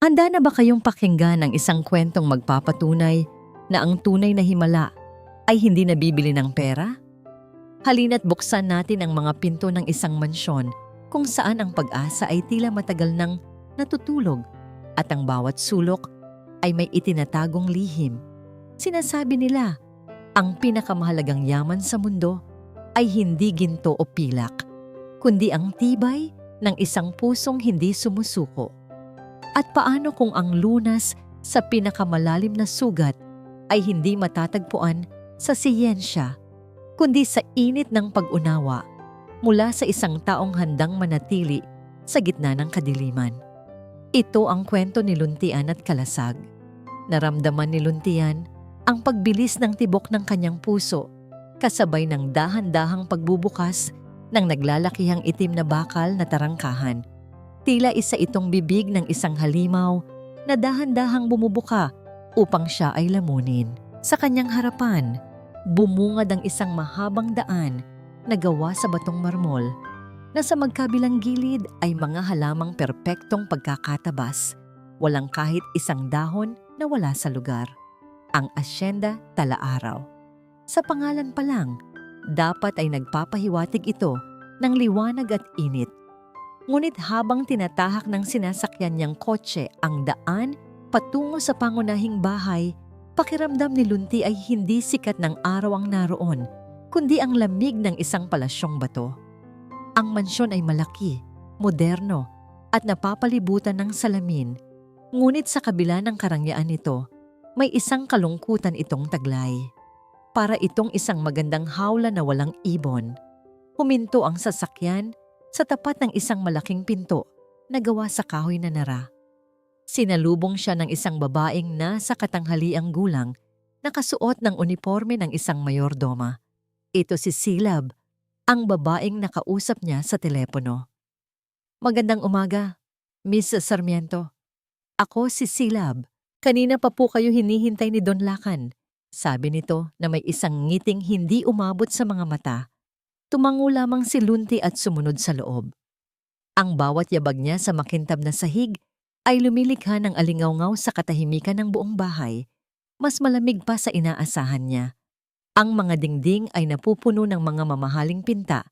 Handa na ba kayong pakinggan ang isang kwentong magpapatunay na ang tunay na himala ay hindi nabibili ng pera? Halina't buksan natin ang mga pinto ng isang mansyon kung saan ang pag-asa ay tila matagal nang natutulog at ang bawat sulok ay may itinatagong lihim. Sinasabi nila, ang pinakamahalagang yaman sa mundo ay hindi ginto o pilak, kundi ang tibay ng isang pusong hindi sumusuko. At paano kung ang lunas sa pinakamalalim na sugat ay hindi matatagpuan sa siyensya, kundi sa init ng pag-unawa mula sa isang taong handang manatili sa gitna ng kadiliman? Ito ang kwento ni Luntian at Kalasag. Naramdaman ni Luntian ang pagbilis ng tibok ng kanyang puso, kasabay ng dahan-dahang pagbubukas ng naglalakihang itim na bakal na tarangkahan. Tila isa itong bibig ng isang halimaw na dahan-dahang bumubuka upang siya ay lamunin. Sa kanyang harapan, bumungad ang isang mahabang daan na gawa sa batong marmol na sa magkabilang gilid ay mga halamang perpektong pagkakatabas, walang kahit isang dahon na wala sa lugar. Ang Asyenda Tala-Araw. Sa pangalan pa lang, dapat ay nagpapahiwatig ito ng liwanag at init. Ngunit habang tinatahak ng sinasakyan niyang kotse ang daan patungo sa pangunahing bahay, pakiramdam ni Lunti ay hindi sikat ng araw ang naroon, kundi ang lamig ng isang palasyong bato. Ang mansyon ay malaki, moderno, at napapalibutan ng salamin. Ngunit sa kabila ng karangyaan nito, may isang kalungkutan itong taglay. Para itong isang magandang hawla na walang ibon. Huminto ang sasakyan sa tapat ng isang malaking pinto na gawa sa kahoy na nara. Sinalubong siya ng isang babaeng nasa katanghaliang gulang, nakasuot ng uniforme ng isang mayordoma. Ito si Silab, ang babaeng nakausap niya sa telepono. "Magandang umaga, Miss Sarmiento. Ako si Silab. Kanina pa po kayo hinihintay ni Don Lacan," sabi nito na may isang ngiting hindi umabot sa mga mata. Tumango lamang si Lunti at sumunod sa loob. Ang bawat yabag niya sa makintab na sahig ay lumilikha ng alingawngaw sa katahimikan ng buong bahay, mas malamig pa sa inaasahan niya. Ang mga dingding ay napupuno ng mga mamahaling pinta,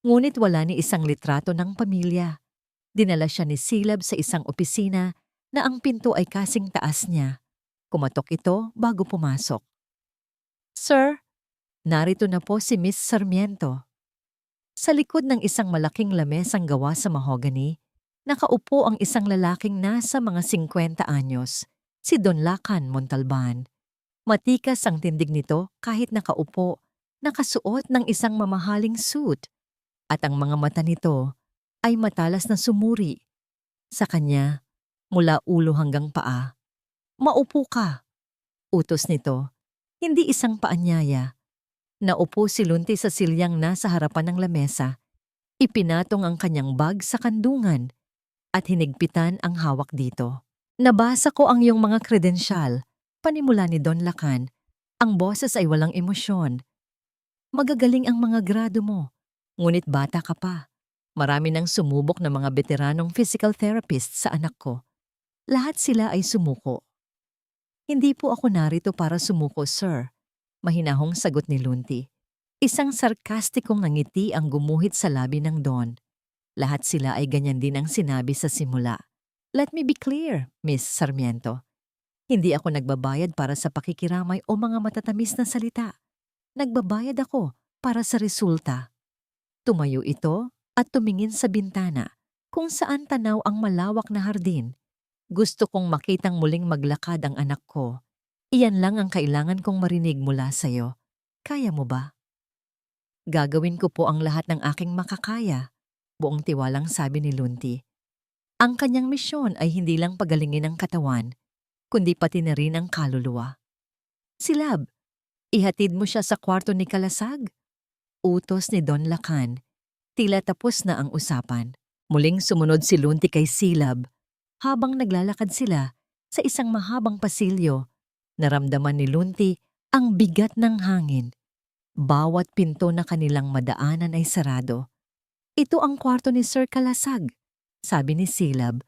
ngunit wala ni isang litrato ng pamilya. Dinala siya ni Silab sa isang opisina na ang pinto ay kasing taas niya. Kumatok ito bago pumasok. "Sir, narito na po si Miss Sarmiento." Sa likod ng isang malaking lamesang gawa sa mahogany, nakaupo ang isang lalaking nasa mga 50 anyos, si Don Lacan Montalban. Matikas ang tindig nito kahit nakaupo, nakasuot ng isang mamahaling suit, at ang mga mata nito ay matalas na sumuri. Sa kanya, mula ulo hanggang paa. "Maupo ka," utos nito, hindi isang paanyaya. Naupo si Lunti sa silyang nasa harapan ng lamesa. Ipinatong ang kanyang bag sa kandungan at hinigpitan ang hawak dito. "Nabasa ko ang iyong mga kredensyal," panimula ni Don Lacan. Ang boses ay walang emosyon. "Magagaling ang mga grado mo, ngunit bata ka pa. Marami nang sumubok na mga veteranong physical therapist sa anak ko. Lahat sila ay sumuko." "Hindi po ako narito para sumuko, sir," mahinahong sagot ni Lunti. Isang sarkastikong ngiti ang gumuhit sa labi ng Don. Lahat sila ay ganyan din ang sinabi sa simula. "Let me be clear, Miss Sarmiento. Hindi ako nagbabayad para sa pakikiramay o mga matatamis na salita. Nagbabayad ako para sa resulta." Tumayo ito at tumingin sa bintana kung saan tanaw ang malawak na hardin. "Gusto kong makitang muling maglakad ang anak ko. Iyan lang ang kailangan kong marinig mula sa'yo. Kaya mo ba?" "Gagawin ko po ang lahat ng aking makakaya," buong tiwalang sabi ni Lunti. Ang kanyang misyon ay hindi lang pagalingin ang katawan, kundi pati na rin ang kaluluwa. "Silab, ihatid mo siya sa kwarto ni Kalasag," utos ni Don Lacan. Tila tapos na ang usapan. Muling sumunod si Lunti kay Silab. Habang naglalakad sila sa isang mahabang pasilyo, naramdaman ni Lunti ang bigat ng hangin. Bawat pinto na kanilang madaanan ay sarado. "Ito ang kwarto ni Sir Kalasag," sabi ni Silab.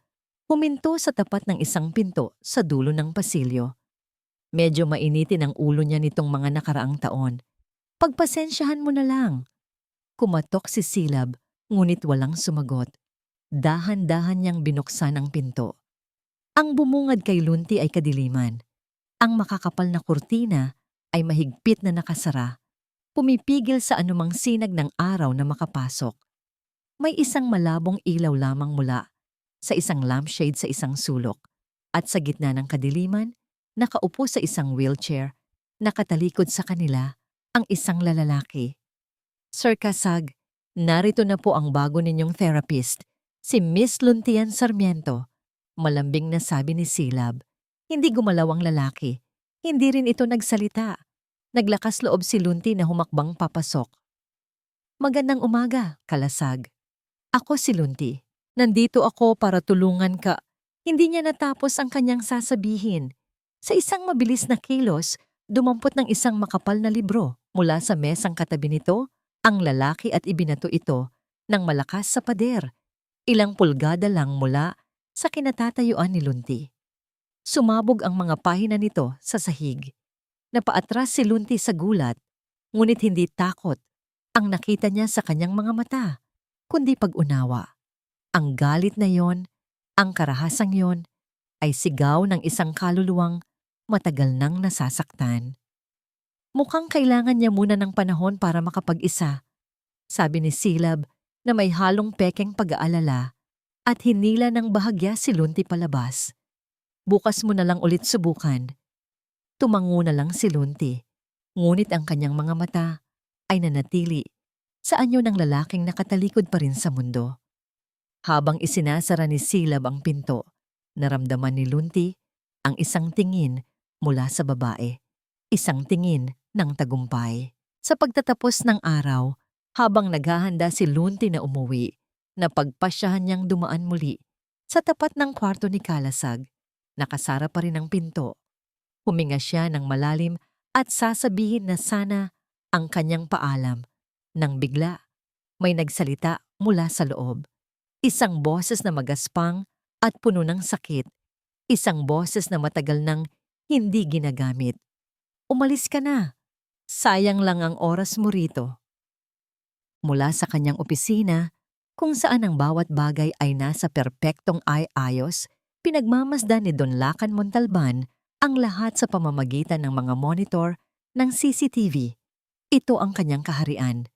Huminto sa tapat ng isang pinto sa dulo ng pasilyo. Medyo mainitin ang ulo niya nitong mga nakaraang taon. Pagpasensyahan mo na lang. Kumatok si Silab, ngunit walang sumagot. Dahan-dahan niyang binuksan ang pinto. Ang bumungad kay Lunti ay kadiliman. Ang makakapal na kurtina ay mahigpit na nakasara, pumipigil sa anumang sinag ng araw na makapasok. May isang malabong ilaw lamang mula sa isang lampshade sa isang sulok, at sa gitna ng kadiliman, nakaupo sa isang wheelchair, nakatalikod sa kanila ang isang lalaki. Sir Kasag, narito na po ang bago ninyong therapist, si Miss Luntian Sarmiento. Malambing na sabi ni Silab. Hindi gumalaw ang lalaki. Hindi rin ito nagsalita. Naglakas loob si Lunti na humakbang papasok. Magandang umaga, Kalasag. Ako si Lunti. Nandito ako para tulungan ka. Hindi niya natapos ang kanyang sasabihin. Sa isang mabilis na kilos, dumampot ng isang makapal na libro mula sa mesang katabi nito, ang lalaki at ibinato ito ng malakas sa pader. Ilang pulgada lang mula sa kinatatayuan ni Lunti. Sumabog ang mga pahina nito sa sahig. Napaatras si Lunti sa gulat, ngunit hindi takot ang nakita niya sa kanyang mga mata, kundi pag-unawa. Ang galit na yon, ang karahasang yon, ay sigaw ng isang kaluluwang matagal nang nasasaktan. Mukhang kailangan niya muna ng panahon para makapag-isa, sabi ni Silab na may halong pekeng pag-aalala, at hinila ng bahagya si Lunti palabas. Bukas mo na lang ulit subukan. Tumango na lang si Lunti, ngunit ang kanyang mga mata ay nanatili sa anyo ng lalaking nakatalikod pa rin sa mundo. Habang isinasara ni Silab ang pinto, naramdaman ni Lunti ang isang tingin mula sa babae, isang tingin ng tagumpay. Sa pagtatapos ng araw, habang naghahanda si Lunti na umuwi, napagpasyahan niyang dumaan muli sa tapat ng kwarto ni Kalasag. Nakasara pa rin ang pinto. Huminga siya ng malalim at sasabihin na sana ang kanyang paalam, nang bigla may nagsalita mula sa loob. Isang boses na magaspang at puno ng sakit. Isang boses na matagal nang hindi ginagamit. Umalis ka na. Sayang lang ang oras mo rito. Mula sa kanyang opisina, kung saan ang bawat bagay ay nasa perpektong ayos, pinagmamasdan ni Don Lacan Montalban ang lahat sa pamamagitan ng mga monitor ng CCTV. Ito ang kanyang kaharian,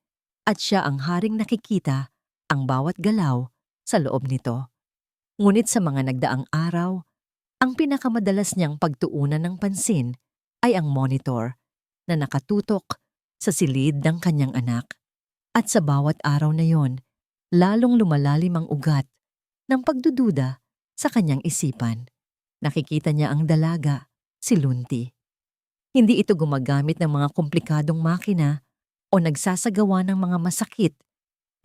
at siya ang haring nakikita ang bawat galaw sa loob nito. Ngunit sa mga nagdaang araw, ang pinakamadalas niyang pagtuunan ng pansin ay ang monitor na nakatutok sa silid ng kanyang anak. At sa bawat araw na yon, lalong lumalalim ang ugat ng pagdududa sa kanyang isipan. Nakikita niya ang dalaga, si Lunti. Hindi ito gumagamit ng mga komplikadong makina o nagsasagawa ng mga masakit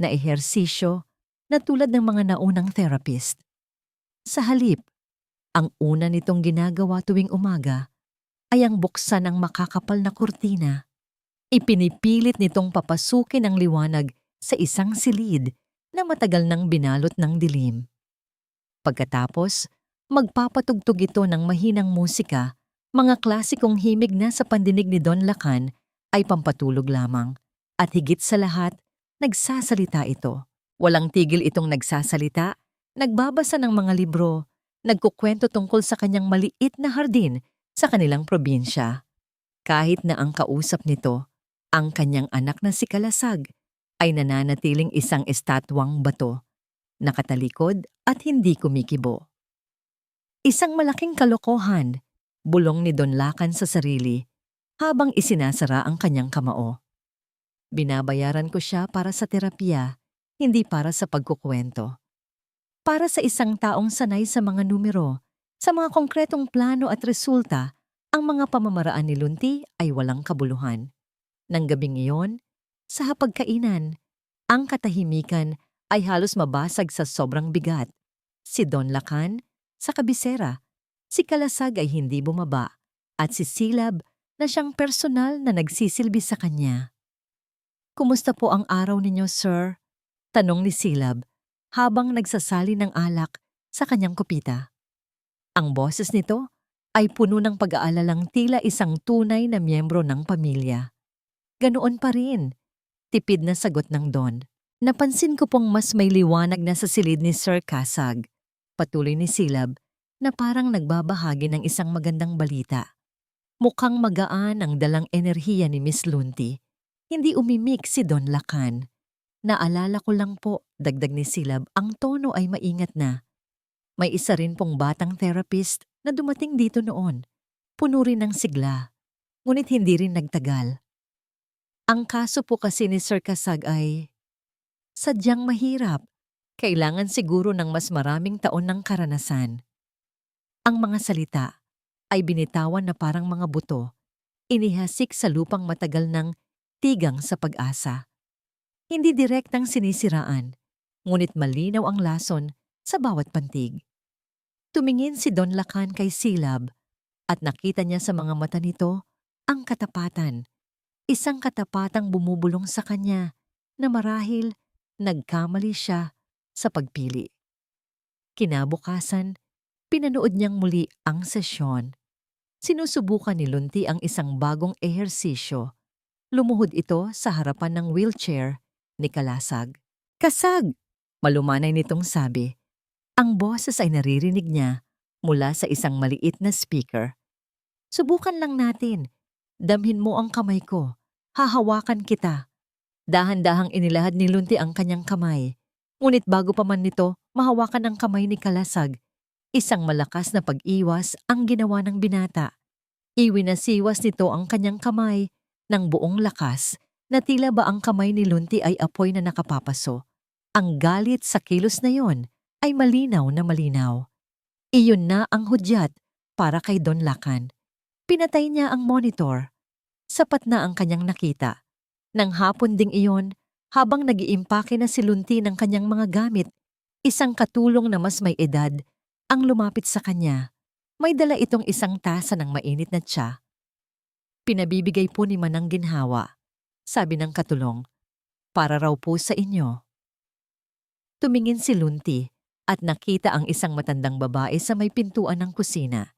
na ehersisyo na tulad ng mga naunang therapist. Sa halip, ang una nitong ginagawa tuwing umaga ay ang buksan ng makakapal na kurtina. Ipinipilit nitong papasukin ang liwanag sa isang silid na matagal nang binalot ng dilim. Pagkatapos, magpapatugtog ito ng mahinang musika, mga klasikong himig na sa pandinig ni Don Lacan ay pampatulog lamang. At higit sa lahat, nagsasalita ito. Walang tigil itong nagsasalita, nagbabasa ng mga libro, nagkukwento tungkol sa kanyang maliit na hardin sa kanilang probinsya. Kahit na ang kausap nito, ang kanyang anak na si Kalasag, ay nananatiling isang estatwang bato, nakatalikod at hindi kumikibo. Isang malaking kalokohan, bulong ni Don Lacan sa sarili habang isinasara ang kanyang kamao. Binabayaran ko siya para sa terapiya, hindi para sa pagkukwento. Para sa isang taong sanay sa mga numero, sa mga konkretong plano at resulta, ang mga pamamaraan ni Lunti ay walang kabuluhan. Nang gabing iyon, sa hapagkainan, ang katahimikan ay halos mabasag sa sobrang bigat. Si Don Lacan sa kabisera, si Kalasag ay hindi bumaba, at si Silab na siyang personal na nagsisilbi sa kanya. "Kumusta po ang araw ninyo, sir?" tanong ni Silab habang nagsasali ng alak sa kanyang kupita. Ang boses nito ay puno ng pag-aalalang tila isang tunay na miyembro ng pamilya. Ganoon pa rin, tipid na sagot ng Don. Napansin ko pong mas may liwanag na sa silid ni Sir Kasag. Patuloy ni Silab na parang nagbabahagi ng isang magandang balita. Mukhang magaan ang dalang enerhiya ni Miss Lunti. Hindi umimik si Don Lacan. Naalala ko lang po, dagdag ni Silab, ang tono ay maingat na. May isa rin pong batang therapist na dumating dito noon. Puno rin ng sigla, ngunit hindi rin nagtagal. Ang kaso po kasi ni Sir Kasag ay sadyang mahirap. Kailangan siguro ng mas maraming taon ng karanasan. Ang mga salita ay binitawan na parang mga buto, inihasik sa lupang matagal ng tigang sa pag-asa. Hindi direktang sinisiraan, ngunit malinaw ang lason sa bawat pantig. Tumingin si Don Lacan kay Silab at nakita niya sa mga mata nito ang katapatan. Isang katapatang bumubulong sa kanya na marahil nagkamali siya sa pagpili. Kinabukasan, pinanood niyang muli ang sesyon. Sinusubukan ni Lunti ang isang bagong ehersisyo. Lumuhod ito sa harapan ng wheelchair ni Kalasag. "Kasag!" Malumanay nitong sabi. Ang boses ay naririnig niya mula sa isang maliit na speaker. "Subukan lang natin. Damhin mo ang kamay ko. Hahawakan kita." Dahan-dahang inilahad ni Lunti ang kanyang kamay. Ngunit bago pa man nito mahawakan ang kamay ni Kalasag, isang malakas na pag-iwas ang ginawa ng binata. Iwinasiwas nito ang kanyang kamay ng buong lakas na tila ba ang kamay ni Lunti ay apoy na nakapapaso. Ang galit sa kilos na yon ay malinaw na malinaw. Iyon na ang hudyat para kay Don Lacan. Pinatay niya ang monitor. Sapat na ang kanyang nakita. Nang hapon ding iyon, habang nag-iimpake na si Lunti ng kanyang mga gamit, isang katulong na mas may edad ang lumapit sa kanya. May dala itong isang tasa ng mainit na tsa. "Pinabibigay po ni Manang Ginhawa," sabi ng katulong, "para raw po sa inyo." Tumingin si Lunti at nakita ang isang matandang babae sa may pintuan ng kusina.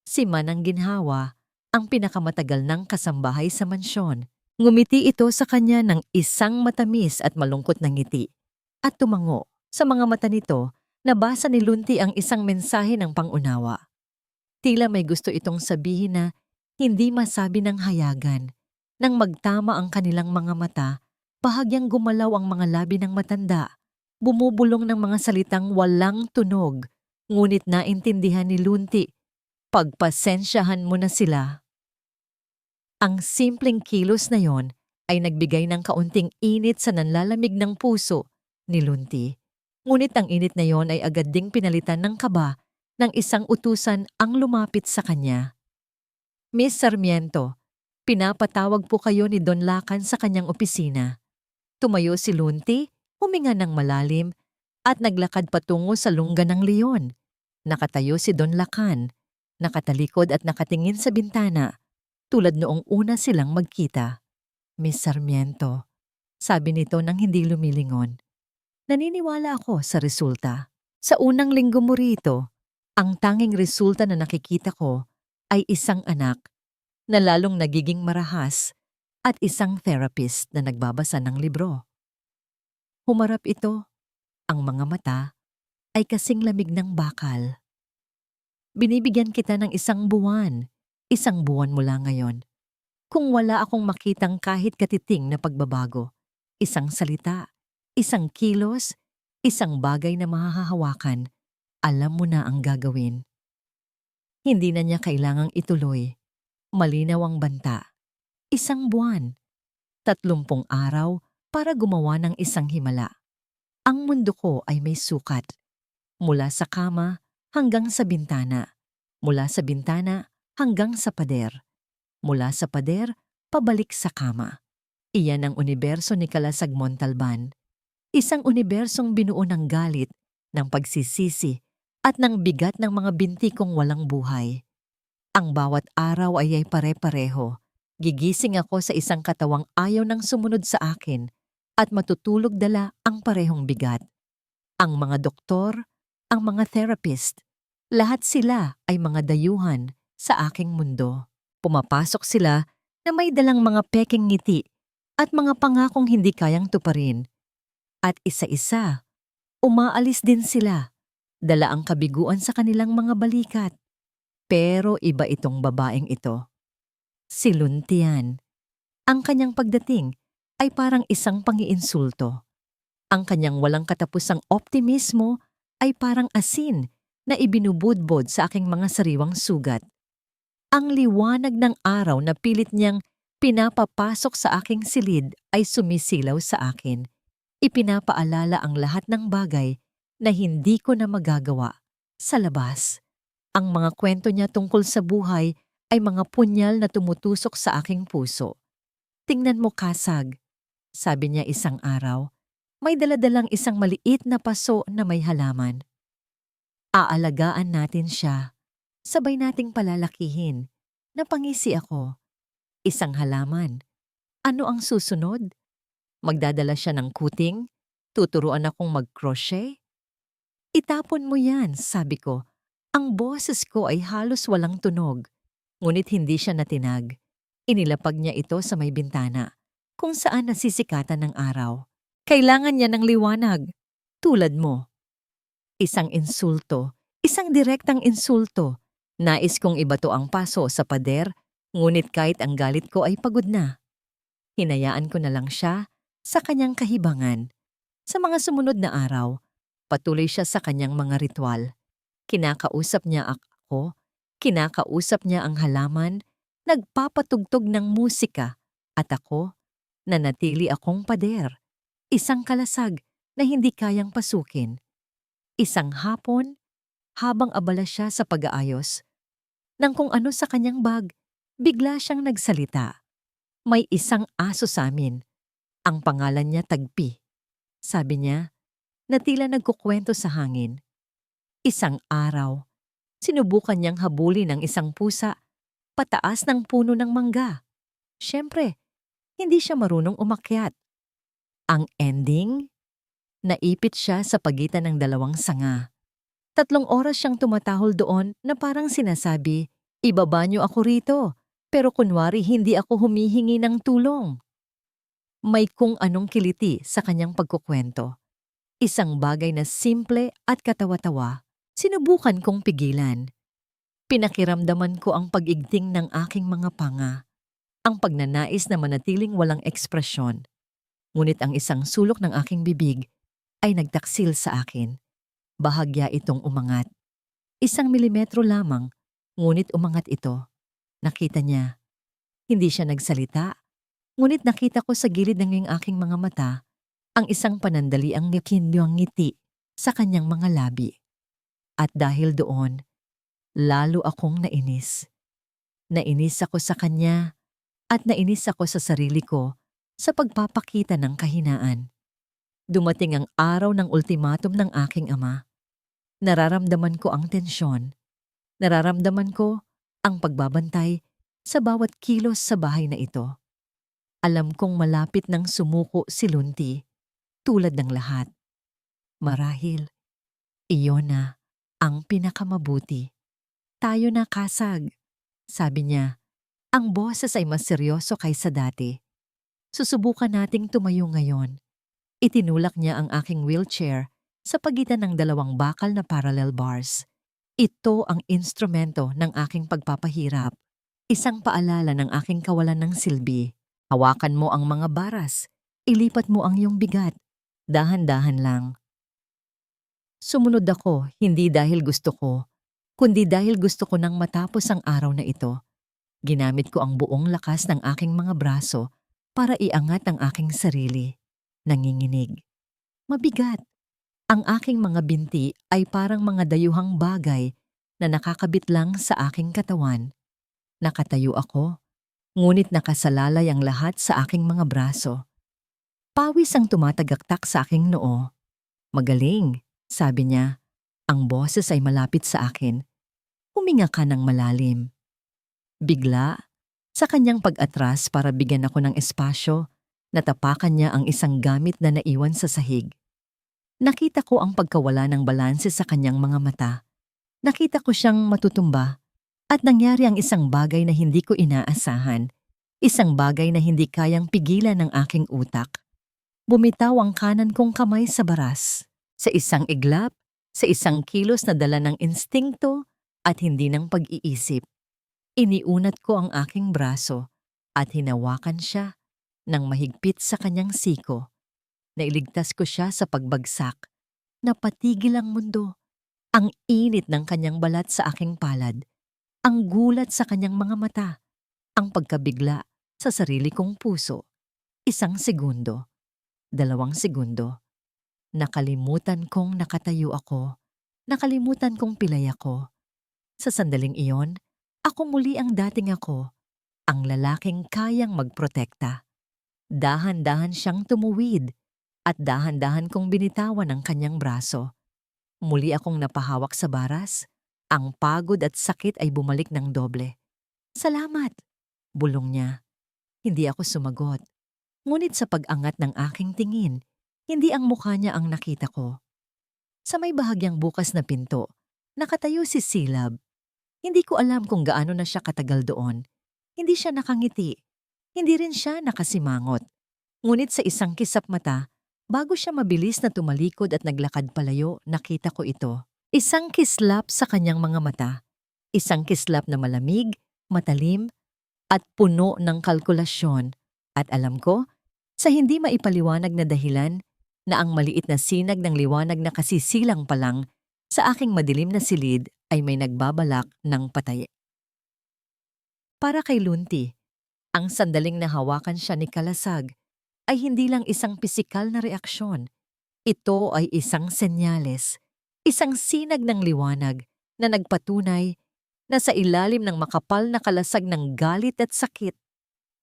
Si Manang Ginhawa, ang pinakamatagal ng kasambahay sa mansyon. Ngumiti ito sa kanya ng isang matamis at malungkot na ngiti. At tumango. Sa mga mata nito, nabasa ni Lunti ang isang mensahe ng pangunawa. Tila may gusto itong sabihin na hindi masabi ng hayagan. Nang magtama ang kanilang mga mata, bahagyang gumalaw ang mga labi ng matanda. Bumubulong ng mga salitang walang tunog. Ngunit naintindihan ni Lunti, "Pagpasensyahan mo na sila." Ang simpleng kilos na yon ay nagbigay ng kaunting init sa nanlalamig ng puso ni Lunti. Ngunit ang init na yon ay agad ding pinalitan ng kaba ng isang utusan ang lumapit sa kanya. "Miss Sarmiento, pinapatawag po kayo ni Don Lacan sa kanyang opisina." Tumayo si Lunti, huminga ng malalim at naglakad patungo sa lungga ng leon. Nakatayo si Don Lacan, nakatalikod at nakatingin sa bintana. Tulad noong una silang magkita. "Miss Sarmiento," sabi nito nang hindi lumilingon. "Naniniwala ako sa resulta. Sa unang linggo mo rito, ang tanging resulta na nakikita ko ay isang anak na lalong nagiging marahas at isang therapist na nagbabasa ng libro." Humarap ito. Ang mga mata ay kasing lamig ng bakal. "Binibigyan kita ng isang buwan mula ngayon. Kung wala akong makitang kahit katiting na pagbabago, isang salita, isang kilos, isang bagay na mahahawakan, alam mo na ang gagawin." Hindi na niya kailangang ituloy. Malinaw ang banta. Isang buwan, 30 araw para gumawa ng isang himala. Ang mundo ko ay may sukat. Mula sa kama hanggang sa bintana. Mula sa bintana hanggang sa pader. Mula sa pader, pabalik sa kama. Iyan ang universo ni Kalasag Montalban. Isang unibersong binuo ng galit, ng pagsisisi, at ng bigat ng mga binti kong walang buhay. Ang bawat araw ay pare-pareho. Gigising ako sa isang katawang ayaw nang sumunod sa akin at matutulog dala ang parehong bigat. Ang mga doktor, ang mga therapist. Lahat sila ay mga dayuhan sa aking mundo. Pumapasok sila na may dalang mga pekeng ngiti at mga pangakong hindi kayang tuparin. At isa-isa, umaalis din sila, dala ang kabiguan sa kanilang mga balikat. Pero iba itong babaeng ito. Si Luntian. Ang kanyang pagdating ay parang isang pangiinsulto. Ang kanyang walang katapusang optimismo ay parang asin na ibinubudbod sa aking mga sariwang sugat. Ang liwanag ng araw na pilit niyang pinapapasok sa aking silid ay sumisilaw sa akin. Ipinapaalala ang lahat ng bagay na hindi ko na magagawa sa labas. Ang mga kwento niya tungkol sa buhay ay mga punyal na tumutusok sa aking puso. Tingnan mo, Kasag, sabi niya isang araw. May daladalang isang maliit na paso na may halaman. Aalagaan natin siya. Sabay nating palalakihin. Napangisi ako. Isang halaman. Ano ang susunod? Magdadala siya ng kuting? Tuturuan akong mag-crochet? Itapon mo yan, sabi ko. Ang boses ko ay halos walang tunog. Ngunit hindi siya natinag. Inilapag niya ito sa may bintana, kung saan nasisikatan ng araw. Kailangan niya ng liwanag, tulad mo. Isang insulto, isang direktang insulto. Nais kong ibato ang paso sa pader, ngunit kahit ang galit ko ay pagod na. Hinayaan ko na lang siya sa kanyang kahibangan. Sa mga sumunod na araw, patuloy siya sa kanyang mga ritual. Kinakausap niya ako, kinakausap niya ang halaman, nagpapatugtog ng musika, at ako, nanatili akong pader. Isang kalasag na hindi kayang pasukin. Isang hapon, habang abala siya sa pag-aayos, nang kung ano sa kanyang bag, bigla siyang nagsalita. May isang aso sa amin. Ang pangalan niya Tagpi. Sabi niya, na tila nagkukwento sa hangin. Isang araw, sinubukan niyang habulin ng isang pusa pataas ng puno ng mangga. Siyempre, hindi siya marunong umakyat. Ang ending? Naipit siya sa pagitan ng dalawang sanga. 3 oras siyang tumatahol doon na parang sinasabi, ibaba niyo ako rito, pero kunwari hindi ako humihingi ng tulong. May kung anong kiliti sa kanyang pagkukwento. Isang bagay na simple at katawa-tawa, sinubukan kong pigilan. Pinakiramdaman ko ang pag-igting ng aking mga panga, ang pagnanais na manatiling walang ekspresyon. Ngunit ang isang sulok ng aking bibig ay nagtaksil sa akin. Bahagya itong umangat. 1 milimetro lamang, ngunit umangat ito. Nakita niya. Hindi siya nagsalita, ngunit nakita ko sa gilid ng aking mga mata ang isang panandaliang ngiti sa kanyang mga labi. At dahil doon, lalo akong nainis. Nainis ako sa kanya at nainis ako sa sarili ko sa pagpapakita ng kahinaan. Dumating ang araw ng ultimatum ng aking ama. Nararamdaman ko ang tensyon. Nararamdaman ko ang pagbabantay sa bawat kilos sa bahay na ito. Alam kong malapit nang sumuko si Lunti, tulad ng lahat. Marahil, iyon na ang pinakamabuti. Tayo na, Kasag, sabi niya. Ang boses ay mas seryoso kaysa dati. Susubukan nating tumayo ngayon. Itinulak niya ang aking wheelchair sa pagitan ng 2 bakal na parallel bars. Ito ang instrumento ng aking pagpapahirap. Isang paalala ng aking kawalan ng silbi. Hawakan mo ang mga baras. Ilipat mo ang iyong bigat. Dahan-dahan lang. Sumunod ako, hindi dahil gusto ko, kundi dahil gusto ko nang matapos ang araw na ito. Ginamit ko ang buong lakas ng aking mga braso para iangat ang aking sarili. Nanginginig. Mabigat. Ang aking mga binti ay parang mga dayuhang bagay na nakakabit lang sa aking katawan. Nakatayo ako, ngunit nakasalalay ang lahat sa aking mga braso. Pawis ang tumatagaktak sa aking noo. Magaling, sabi niya. Ang boses ay malapit sa akin. Huminga ka ng malalim. Bigla, sa kanyang pag-atras para bigyan ako ng espasyo, natapakan niya ang isang gamit na naiwan sa sahig. Nakita ko ang pagkawala ng balanse sa kanyang mga mata. Nakita ko siyang matutumba at nangyari ang isang bagay na hindi ko inaasahan. Isang bagay na hindi kayang pigilan ng aking utak. Bumitaw ang kanan kong kamay sa baras. Sa isang iglap, sa isang kilos na dala ng instingto at hindi ng pag-iisip. Iniunat ko ang aking braso at hinawakan siya ng mahigpit sa kanyang siko. Nailigtas ko siya sa pagbagsak. Napatigil ang mundo. Ang init ng kanyang balat sa aking palad. Ang gulat sa kanyang mga mata. Ang pagkabigla sa sarili kong puso. 1 segundo. 2 segundo. Nakalimutan kong nakatayo ako. Nakalimutan kong pilay ako. Sa sandaling iyon, ako muli ang dating ako. Ang lalaking kayang magprotekta. Dahan-dahan siyang tumuwid at dahan-dahan kong binitawan ang kanyang braso. Muli akong napahawak sa baras. Ang pagod at sakit ay bumalik ng doble. "Salamat," bulong niya. Hindi ako sumagot. Ngunit sa pag-angat ng aking tingin, hindi ang mukha niya ang nakita ko. Sa may bahagyang bukas na pinto, nakatayo si Silab. Hindi ko alam kung gaano na siya katagal doon. Hindi siya nakangiti. Hindi rin siya nakasimangot. Ngunit sa isang kisap mata, bago siya mabilis na tumalikod at naglakad palayo, nakita ko ito. Isang kislap sa kanyang mga mata. Isang kislap na malamig, matalim, at puno ng kalkulasyon. At alam ko, sa hindi maipaliwanag na dahilan, na ang maliit na sinag ng liwanag na kasisilang pa lang sa aking madilim na silid ay may nagbabalak ng patay. Para kay Lunti, ang sandaling nahawakan siya ni Kalasag ay hindi lang isang pisikal na reaksyon. Ito ay isang senyales, isang sinag ng liwanag na nagpatunay na sa ilalim ng makapal na kalasag ng galit at sakit,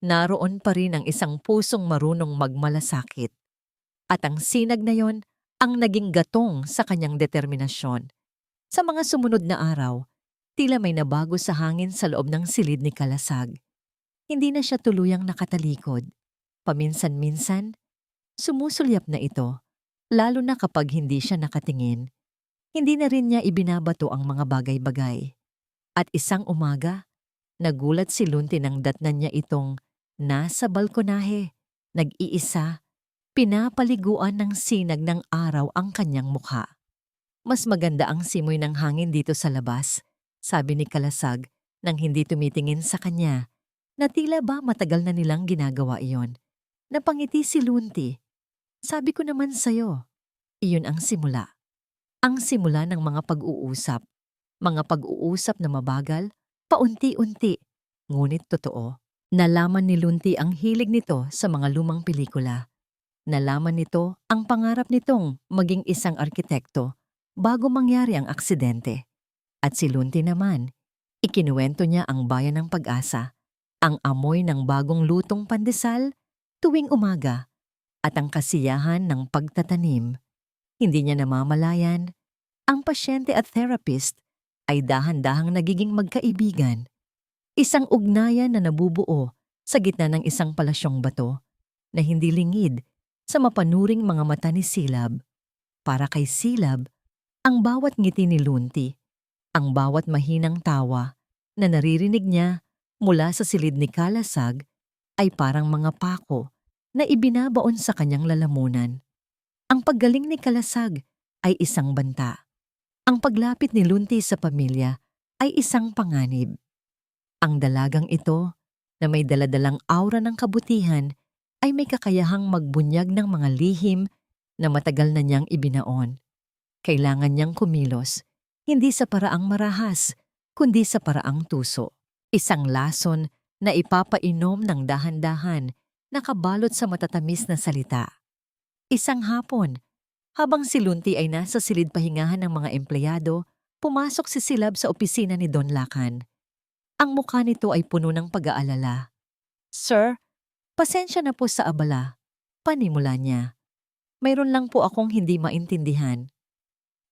naroon pa rin ang isang pusong marunong magmalasakit. At ang sinag na yon ang naging gatong sa kanyang determinasyon. Sa mga sumunod na araw, tila may nabago sa hangin sa loob ng silid ni Kalasag. Hindi na siya tuluyang nakatalikod. Paminsan-minsan, sumusulyap na ito, lalo na kapag hindi siya nakatingin. Hindi na rin niya ibinabato ang mga bagay-bagay. At isang umaga, nagulat si Lunti nang datnan niya itong nasa balkonahe, nag-iisa, pinapaliguan ng sinag ng araw ang kanyang mukha. "Mas maganda ang simoy ng hangin dito sa labas," sabi ni Kalasag nang hindi tumitingin sa kanya, na tila ba matagal na nilang ginagawa iyon. Napangiti si Lunti. "Sabi ko naman sa'yo." Iyon ang simula. Ang simula ng mga pag-uusap. Mga pag-uusap na mabagal, paunti-unti, ngunit totoo. Nalaman ni Lunti ang hilig nito sa mga lumang pelikula. Nalaman nito ang pangarap nitong maging isang arkitekto bago mangyari ang aksidente. At si Lunti naman, ikinuwento niya ang bayan ng pag-asa, ang amoy ng bagong lutong pandesal tuwing umaga, at ang kasiyahan ng pagtatanim. Hindi niya namamalayan, ang pasyente at therapist ay dahan-dahang nagiging magkaibigan. Isang ugnayan na nabubuo sa gitna ng isang palasyong bato na hindi lingid sa mapanuring mga mata ni Silab. Para kay Silab, ang bawat ngiti ni Lunti, ang bawat mahinang tawa na naririnig niya mula sa silid ni Kalasag ay parang mga pako na ibinabaon sa kanyang lalamunan. Ang paggaling ni Kalasag ay isang banta. Ang paglapit ni Lunti sa pamilya ay isang panganib. Ang dalagang ito, na may daladalang aura ng kabutihan, ay may kakayahang magbunyag ng mga lihim na matagal na niyang ibinaon. Kailangan niyang kumilos, hindi sa paraang marahas, kundi sa paraang tuso. Isang lason na ipapainom ng dahan-dahan, nakabalot sa matatamis na salita. Isang hapon, habang si Lunti ay nasa silid pahingahan ng mga empleyado, pumasok si Silab sa opisina ni Don Lacan. Ang mukha nito ay puno ng pag-aalala. "Sir, pasensya na po sa abala," panimula niya. "Mayroon lang po akong hindi maintindihan."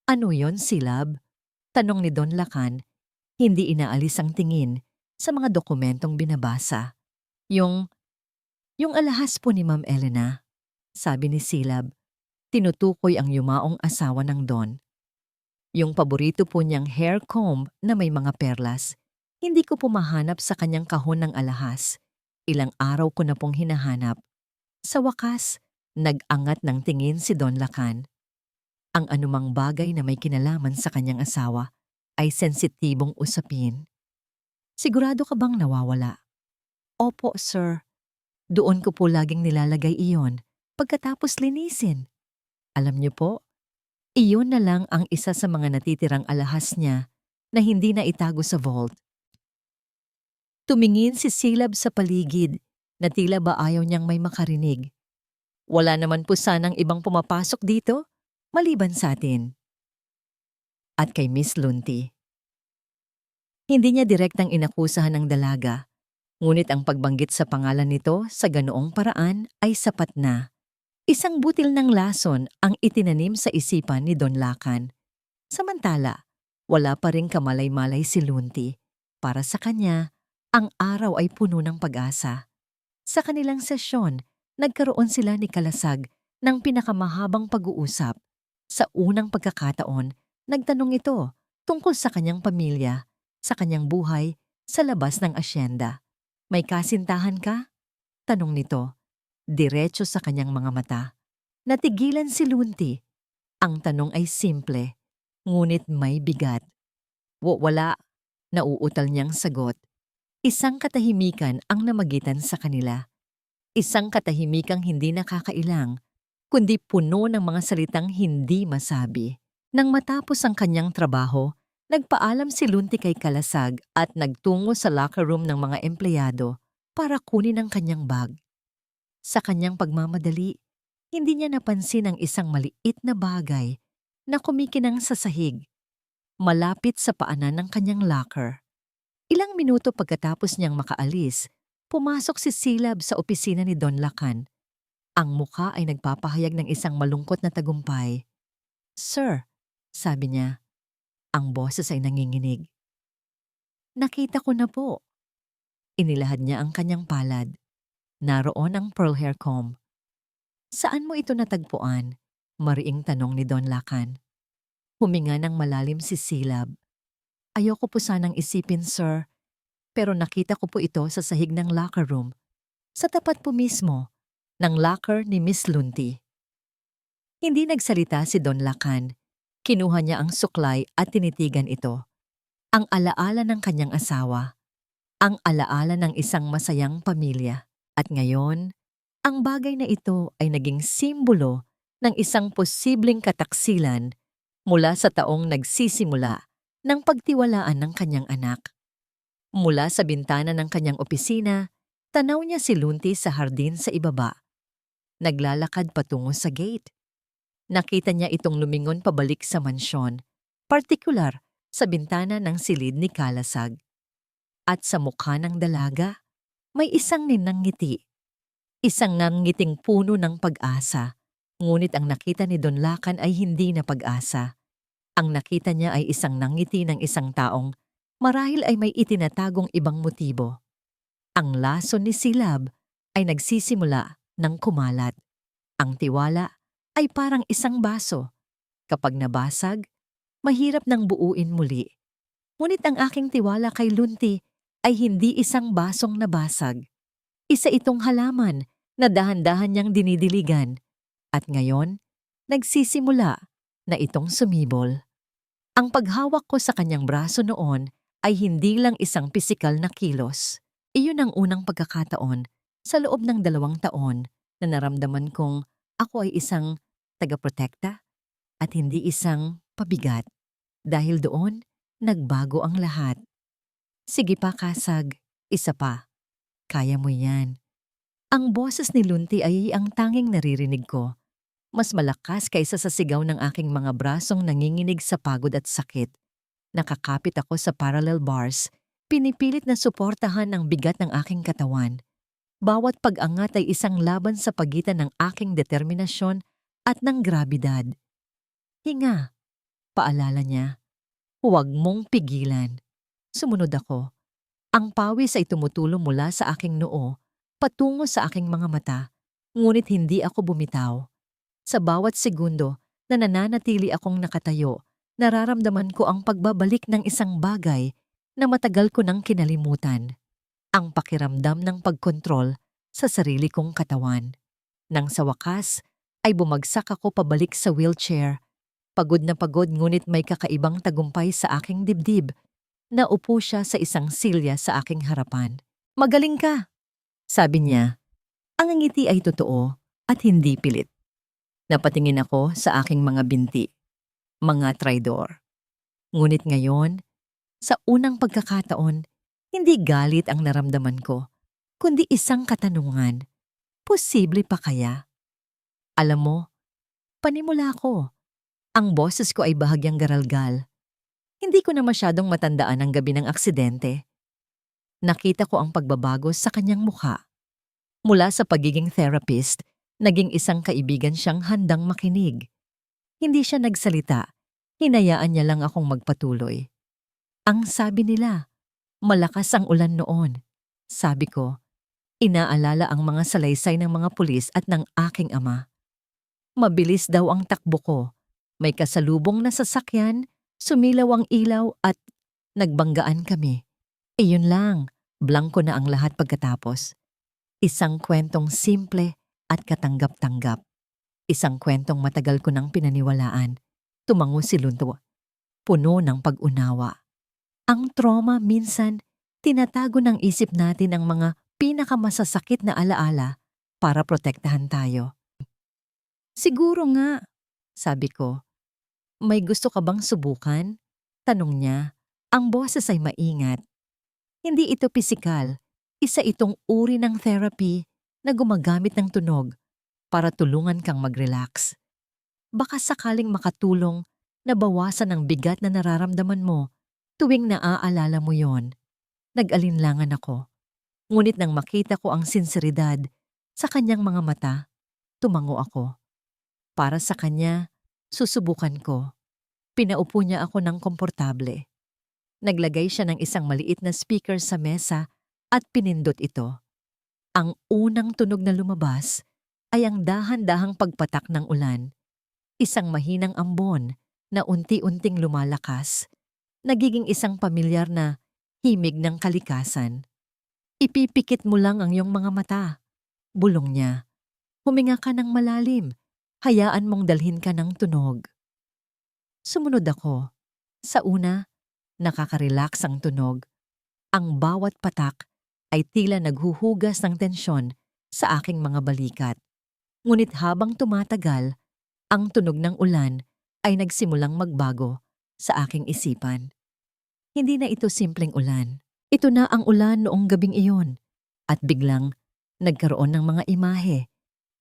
"Ano yon, Silab?" tanong ni Don Lacan, hindi inaalis ang tingin sa mga dokumentong binabasa. Yung alahas po ni Ma'am Elena," sabi ni Silab. Tinutukoy ang yumaong asawa ng Don. Yung paborito po niyang hair comb na may mga perlas. Hindi ko po mahanap sa kanyang kahon ng alahas. Ilang araw ko na pong hinahanap. Sa wakas, nag-angat ng tingin si Don Lacan. Ang anumang bagay na may kinalaman sa kanyang asawa ay sensitibong usapin. Sigurado ka bang nawawala? Opo, sir. Doon ko po laging nilalagay iyon pagkatapos linisin. Alam niyo po, iyon na lang ang isa sa mga natitirang alahas niya na hindi na itago sa vault. Tumingin si Silab sa paligid na tila ba ayaw niyang may makarinig. Wala naman po sanang ibang pumapasok dito maliban sa atin. At kay Miss Lunti. Hindi niya direktang inakusahan ng dalaga, ngunit ang pagbanggit sa pangalan nito sa ganoong paraan ay sapat na. Isang butil ng lason ang itinanim sa isipan ni Don Lacan. Samantala, wala pa ring kamalay-malay si Lunti. Para sa kanya, ang araw ay puno ng pag-asa. Sa kanilang sesyon, nagkaroon sila ni Kalasag ng pinakamahabang pag-uusap. Sa unang pagkakataon, nagtanong ito tungkol sa kanyang pamilya, sa kanyang buhay, sa labas ng asyenda. May kasintahan ka? Tanong nito. Diretso sa kanyang mga mata. Natigilan si Lunti. Ang tanong ay simple, ngunit may bigat. Wala, nauutal niyang sagot. Isang katahimikan ang namagitan sa kanila. Isang katahimikang hindi nakakailang, kundi puno ng mga salitang hindi masabi. Nang matapos ang kanyang trabaho, nagpaalam si Lunti kay Kalasag at nagtungo sa locker room ng mga empleyado para kunin ang kanyang bag. Sa kanyang pagmamadali, hindi niya napansin ang isang maliit na bagay na kumikinang sa sahig, malapit sa paanan ng kanyang locker. Ilang minuto pagkatapos niyang makaalis, pumasok si Silab sa opisina ni Don Lacan. Ang mukha ay nagpapahayag ng isang malungkot na tagumpay. "Sir," sabi niya, ang boses ay nanginginig. "Nakita ko na po." Inilahad niya ang kanyang palad. Naroon ang pearl hair comb. "Saan mo ito natagpuan?" Mariing tanong ni Don Lacan. Huminga ng malalim si Silab. "Ayoko po sanang isipin, sir, pero nakita ko po ito sa sahig ng locker room. Sa tapat po mismo, ng locker ni Miss Lunti." Hindi nagsalita si Don Lacan. Kinuha niya ang suklay at tinitigan ito. Ang alaala ng kanyang asawa. Ang alaala ng isang masayang pamilya. At ngayon, ang bagay na ito ay naging simbolo ng isang posibleng kataksilan mula sa taong nagsisimula ng pagtiwalaan ng kanyang anak. Mula sa bintana ng kanyang opisina, tanaw niya si Lunti sa hardin sa ibaba. Naglalakad patungo sa gate. Nakita niya itong lumingon pabalik sa mansyon, partikular sa bintana ng silid ni Kalasag. At sa mukha ng dalaga, may isang ninangngiti. Isang nangiting puno ng pag-asa. Ngunit ang nakita ni Don Lacan ay hindi na pag-asa. Ang nakita niya ay isang nangiti ng isang taong marahil ay may itinatagong ibang motibo. Ang lason ni Silab ay nagsisimula ng kumalat. Ang tiwala ay parang isang baso. Kapag nabasag, mahirap nang buuin muli. Ngunit ang aking tiwala kay Lunti ay hindi isang basong nabasag. Isa itong halaman na dahan-dahan niyang dinidiligan. At ngayon, nagsisimula na itong sumibol. Ang paghawak ko sa kanyang braso noon ay hindi lang isang pisikal na kilos. Iyon ang unang pagkakataon sa loob ng 2 taon na naramdaman kong ako ay isang tagaprotekta at hindi isang pabigat. Dahil doon, nagbago ang lahat. "Sige pa, Kasag. Isa pa. Kaya mo yan." Ang boses ni Lunti ay ang tanging naririnig ko. Mas malakas kaysa sa sigaw ng aking mga brasong nanginginig sa pagod at sakit. Nakakapit ako sa parallel bars, pinipilit na suportahan ang bigat ng aking katawan. Bawat pag-angat ay isang laban sa pagitan ng aking determinasyon at ng grabidad. "Hinga," paalala niya. "Huwag mong pigilan." Sumunod ako. Ang pawis ay tumutulo mula sa aking noo, patungo sa aking mga mata, ngunit hindi ako bumitaw. Sa bawat segundo na nananatili akong nakatayo, nararamdaman ko ang pagbabalik ng isang bagay na matagal ko nang kinalimutan. Ang pakiramdam ng pagkontrol sa sarili kong katawan. Nang sa wakas, ay bumagsak ako pabalik sa wheelchair. Pagod na pagod ngunit may kakaibang tagumpay sa aking dibdib. Naupo siya sa isang silya sa aking harapan. "Magaling ka," sabi niya. Ang ngiti ay totoo at hindi pilit. Napatingin ako sa aking mga binti, mga traidor. Ngunit ngayon, sa unang pagkakataon, hindi galit ang naramdaman ko, kundi isang katanungan. Posible pa kaya? Alam mo, panimula ko. Ang boses ko ay bahagyang garalgal. Hindi ko na masyadong matandaan ang gabi ng aksidente. Nakita ko ang pagbabago sa kanyang mukha. Mula sa pagiging therapist, naging isang kaibigan siyang handang makinig. Hindi siya nagsalita, hinayaan niya lang akong magpatuloy. Ang sabi nila, malakas ang ulan noon. Sabi ko, inaalala ang mga salaysay ng mga pulis at ng aking ama. Mabilis daw ang takbo ko. May kasalubong na sasakyan, sumilaw ang ilaw at nagbanggaan kami. Iyon lang, blanko na ang lahat pagkatapos. Isang kwentong simple at katanggap-tanggap. Isang kwentong matagal ko nang pinaniwalaan. Tumango si Lunto, puno ng pag-unawa. Ang trauma minsan, tinatago ng isip natin ang mga pinakamasasakit na alaala para protektahan tayo. "Siguro nga," sabi ko. "May gusto ka bang subukan?" Tanong niya. Ang boses ay maingat. Hindi ito pisikal. Isa itong uri ng therapy na gumagamit ng tunog para tulungan kang mag-relax. Baka sakaling makatulong na bawasan ang bigat na nararamdaman mo tuwing naaalala mo yon. Nag-alinlangan ako. Ngunit nang makita ko ang sinseridad sa kanyang mga mata, tumango ako. Para sa kanya, susubukan ko. Pinaupo niya ako ng komportable. Naglagay siya ng isang maliit na speaker sa mesa at pinindot ito. Ang unang tunog na lumabas ay ang dahan-dahang pagpatak ng ulan. Isang mahinang ambon na unti-unting lumalakas. Nagiging isang pamilyar na himig ng kalikasan. "Ipipikit mo lang ang iyong mga mata," bulong niya. "Huminga ka ng malalim. Hayaan mong dalhin ka ng tunog." Sumunod ako. Sa una, nakaka-relax ang tunog. Ang bawat patak ay tila naghuhugas ng tensyon sa aking mga balikat. Ngunit habang tumatagal, ang tunog ng ulan ay nagsimulang magbago sa aking isipan. Hindi na ito simpleng ulan. Ito na ang ulan noong gabing iyon. At biglang nagkaroon ng mga imahe.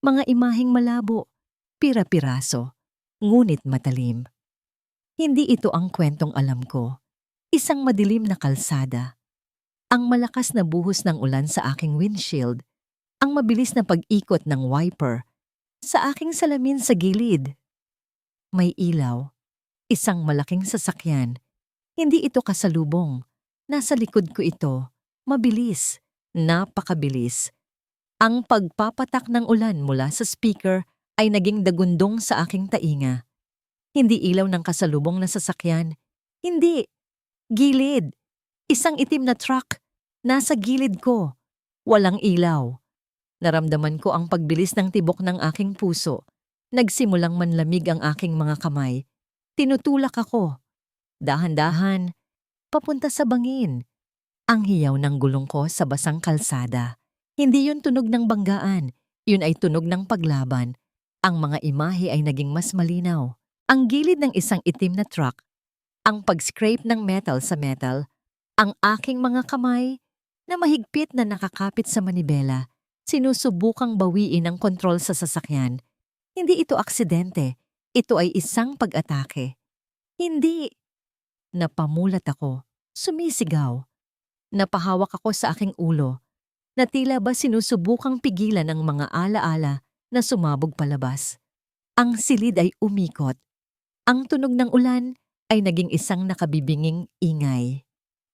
Mga imaheng malabo, pira-piraso, ngunit matalim. Hindi ito ang kwentong alam ko. Isang madilim na kalsada. Ang malakas na buhos ng ulan sa aking windshield. Ang mabilis na pag-ikot ng wiper sa aking salamin sa gilid. May ilaw. Isang malaking sasakyan. Hindi ito kasalubong. Nasa likod ko ito. Mabilis. Napakabilis. Ang pagpapatak ng ulan mula sa speaker ay naging dagundong sa aking tainga. Hindi ilaw ng kasalubong na sasakyan. Hindi. Gilid. Isang itim na truck. Nasa gilid ko. Walang ilaw. Naramdaman ko ang pagbilis ng tibok ng aking puso. Nagsimulang manlamig ang aking mga kamay. Tinutulak ako. Dahan-dahan. Papunta sa bangin. Ang hiyaw ng gulong ko sa basang kalsada. Hindi yun tunog ng banggaan. Yun ay tunog ng paglaban. Ang mga imahe ay naging mas malinaw. Ang gilid ng isang itim na truck. Ang pag-scrape ng metal sa metal. Ang aking mga kamay na mahigpit na nakakapit sa manibela. Sinusubukang bawiin ang kontrol sa sasakyan. Hindi ito aksidente. Ito ay isang pag-atake. Hindi. Napamulat ako. Sumisigaw. Napahawak ako sa aking ulo. Na tila ba sinusubukang pigilan ang mga alaala na sumabog palabas. Ang silid ay umikot. Ang tunog ng ulan ay naging isang nakabibinging ingay.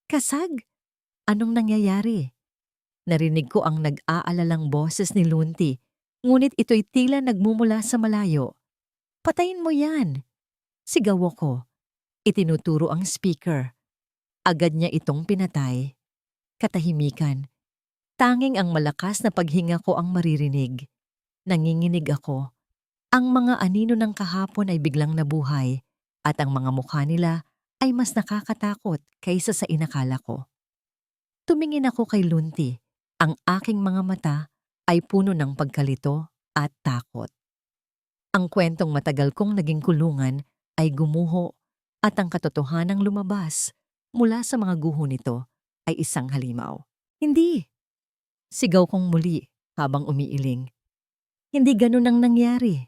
Kasag? Anong nangyayari? Narinig ko ang nag-aalalang boses ni Lunti, ngunit ito'y tila nagmumula sa malayo. Patayin mo yan! Sigaw ako. Itinuturo ang speaker. Agad niya itong pinatay. Katahimikan. Tanging ang malakas na paghinga ko ang maririnig. Nanginginig ako. Ang mga anino ng kahapon ay biglang nabuhay at ang mga mukha nila ay mas nakakatakot kaysa sa inakala ko. Tumingin ako kay Lunti. Ang aking mga mata ay puno ng pagkalito at takot. Ang kwentong matagal kong naging kulungan ay gumuho at ang katotohanang lumabas mula sa mga guho nito ay isang halimaw. Hindi! Sigaw kong muli habang umiiling. Hindi ganun ang nangyari.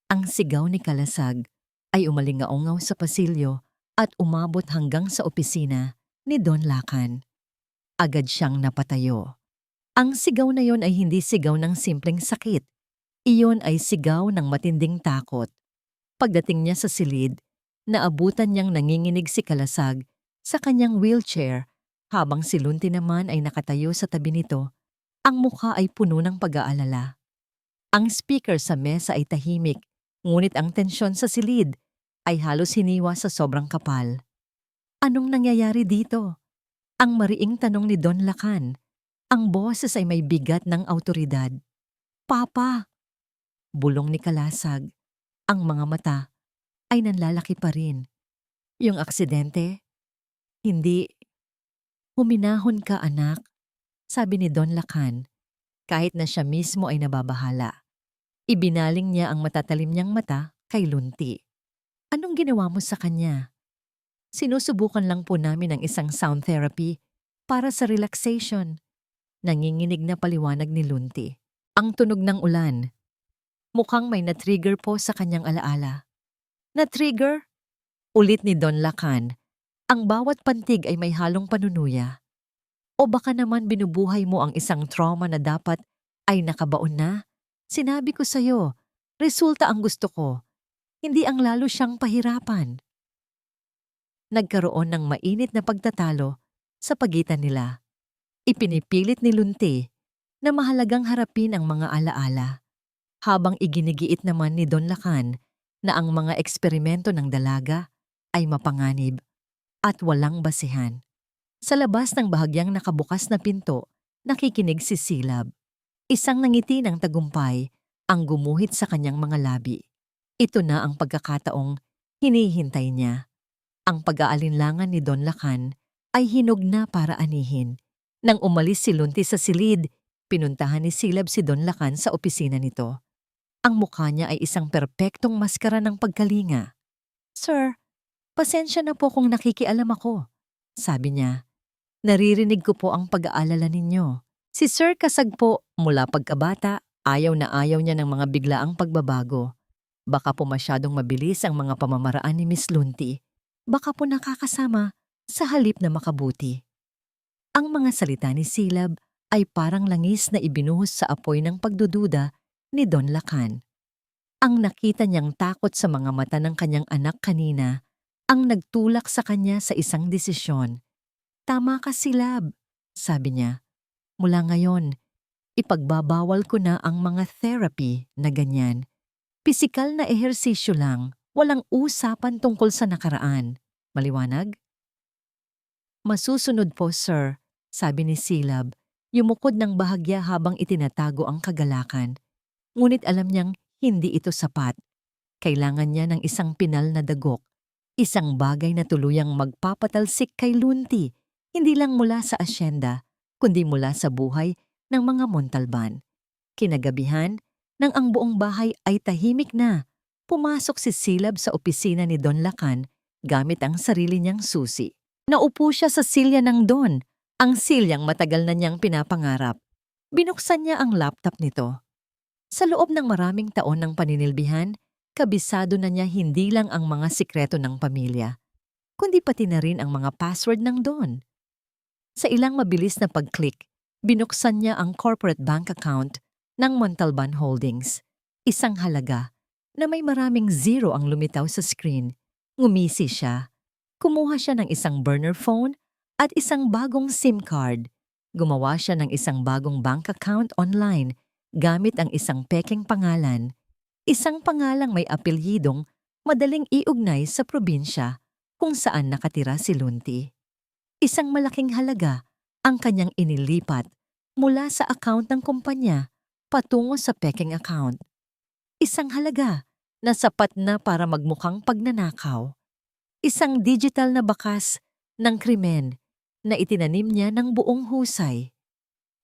Ang sigaw ni Kalasag ay umalingaungaw sa pasilyo at umabot hanggang sa opisina ni Don Lacan. Agad siyang napatayo. Ang sigaw na yon ay hindi sigaw ng simpleng sakit. Iyon ay sigaw ng matinding takot. Pagdating niya sa silid, naabutan niyang nanginginig si Kalasag sa kanyang wheelchair habang si Lunti naman ay nakatayo sa tabi nito. Ang mukha ay puno ng pag-aalala. Ang speaker sa mesa ay tahimik, ngunit ang tensyon sa silid ay halos hiniwa sa sobrang kapal. Anong nangyayari dito? Ang mariing tanong ni Don Lacan. Ang boses ay may bigat ng awtoridad. Papa! Bulong ni Kalasag. Ang mga mata ay nanlalaki pa rin. Yung aksidente? Hindi. Huminahon ka, anak, sabi ni Don Lacan. Kahit na siya mismo ay nababahala. Ibinaling niya ang matatalim niyang mata kay Lunti. Anong ginawa mo sa kanya? Sinusubukan lang po namin ang isang sound therapy para sa relaxation. Nanginginig na paliwanag ni Lunti. Ang tunog ng ulan. Mukhang may na-trigger po sa kanyang alaala. Na-trigger? Ulit ni Don Lacan. Ang bawat pantig ay may halong panunuya. O baka naman binubuhay mo ang isang trauma na dapat ay nakabaon na? Sinabi ko sa'yo, resulta ang gusto ko. Hindi ang lalo siyang pahirapan. Nagkaroon ng mainit na pagtatalo sa pagitan nila. Ipinipilit ni Lunti na mahalagang harapin ang mga alaala, habang iginigiit naman ni Don Lacan na ang mga eksperimento ng dalaga ay mapanganib at walang basihan. Sa labas ng bahagyang nakabukas na pinto, nakikinig si Silab. Isang nangiti ng tagumpay ang gumuhit sa kanyang mga labi. Ito na ang pagkakataong hinihintay niya. Ang pag-aalinlangan ni Don Lacan ay hinog na para anihin. Nang umalis si Lunti sa silid, pinuntahan ni Silab si Don Lacan sa opisina nito. Ang mukha niya ay isang perpektong maskara ng pagkalinga. Sir, pasensya na po kung nakikialam ako, sabi niya. Naririnig ko po ang pag-aalala ninyo. Si Sir Kasag po, mula pagkabata, ayaw na ayaw niya ng mga biglaang pagbabago. Baka po masyadong mabilis ang mga pamamaraan ni Miss Lunti. Baka po nakakasama sa halip na makabuti. Ang mga salita ni Silab ay parang langis na ibinuhos sa apoy ng pagdududa ni Don Lacan. Ang nakita niyang takot sa mga mata ng kanyang anak kanina ang nagtulak sa kanya sa isang desisyon. Tama ka, Silab, sabi niya. Mula ngayon, ipagbabawal ko na ang mga therapy na ganyan. Pisikal na ehersisyo lang. Walang usapan tungkol sa nakaraan. Maliwanag? Masusunod po, sir, sabi ni Silab, yumukod ng bahagya habang itinatago ang kagalakan. Ngunit alam niyang hindi ito sapat. Kailangan niya ng isang pinal na dagok, isang bagay na tuluyang magpapatalsik kay Lunti, hindi lang mula sa asyenda, kundi mula sa buhay ng mga Montalban. Kinagabihan, nang ang buong bahay ay tahimik na, pumasok si Silab sa opisina ni Don Lacan gamit ang sarili niyang susi. Naupo siya sa silya ng Don, ang silyang matagal na niyang pinapangarap. Binuksan niya ang laptop nito. Sa loob ng maraming taon ng paninilbihan, kabisado na niya hindi lang ang mga sikreto ng pamilya, kundi pati na rin ang mga password ng Don. Sa ilang mabilis na pag-click, binuksan niya ang corporate bank account ng Montalban Holdings, isang halaga na may maraming zero ang lumitaw sa screen. Ngumisi siya. Kumuha siya ng isang burner phone at isang bagong SIM card. Gumawa siya ng isang bagong bank account online gamit ang isang pekeng pangalan. Isang pangalang may apelyidong madaling iugnay sa probinsya kung saan nakatira si Lunti. Isang malaking halaga ang kanyang inilipat mula sa account ng kumpanya patungo sa peking account. Isang halaga na sapat na para magmukhang pagnanakaw. Isang digital na bakas ng krimen na itinanim niya ng buong husay.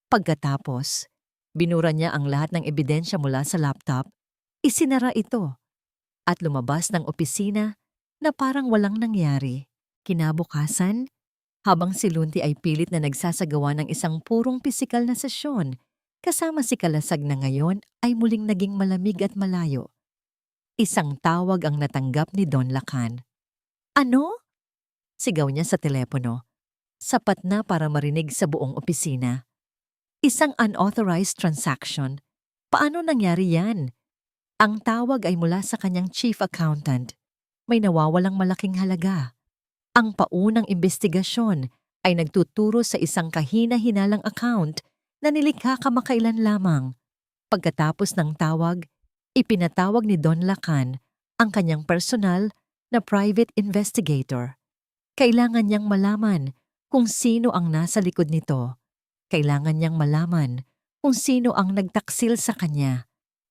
Pagkatapos, binura niya ang lahat ng ebidensya mula sa laptop, isinara ito, at lumabas ng opisina na parang walang nangyari. Kinabukasan, habang si Lunti ay pilit na nagsasagawa ng isang purong pisikal na sesyon, kasama si Kalasag na ngayon ay muling naging malamig at malayo. Isang tawag ang natanggap ni Don Lacan. Ano? Sigaw niya sa telepono. Sapat na para marinig sa buong opisina. Isang unauthorized transaction. Paano nangyari yan? Ang tawag ay mula sa kanyang chief accountant. May nawawalang malaking halaga. Ang paunang investigasyon ay nagtuturo sa isang kahina-hinalang account na nilikha kamakailan lamang. Pagkatapos ng tawag, ipinatawag ni Don Lacan ang kanyang personal na private investigator. Kailangan niyang malaman kung sino ang nasa likod nito. Kailangan niyang malaman kung sino ang nagtaksil sa kanya.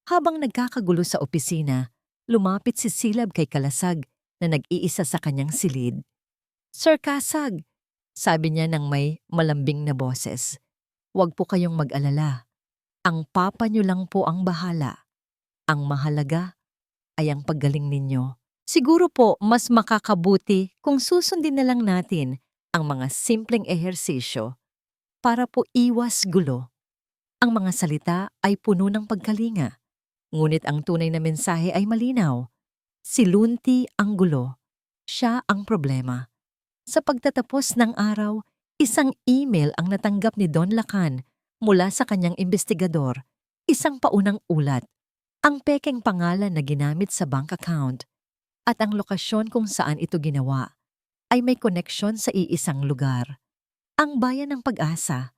Habang nagkakagulo sa opisina, lumapit si Silab kay Kalasag na nag-iisa sa kanyang silid. Sir Kasag, sabi niya ng may malambing na boses. Huwag po kayong mag-alala. Ang papa niyo lang po ang bahala. Ang mahalaga ay ang paggaling ninyo. Siguro po mas makakabuti kung susundin na lang natin ang mga simpleng ehersisyo para po iwas gulo. Ang mga salita ay puno ng pagkalinga, ngunit ang tunay na mensahe ay malinaw. Si Lunti ang gulo. Siya ang problema. Sa pagtatapos ng araw, isang email ang natanggap ni Don Lacan mula sa kanyang investigador. Isang paunang ulat. Ang pekeng pangalan na ginamit sa bank account at ang lokasyon kung saan ito ginawa ay may koneksyon sa iisang lugar. Ang bayan ng Pag-asa,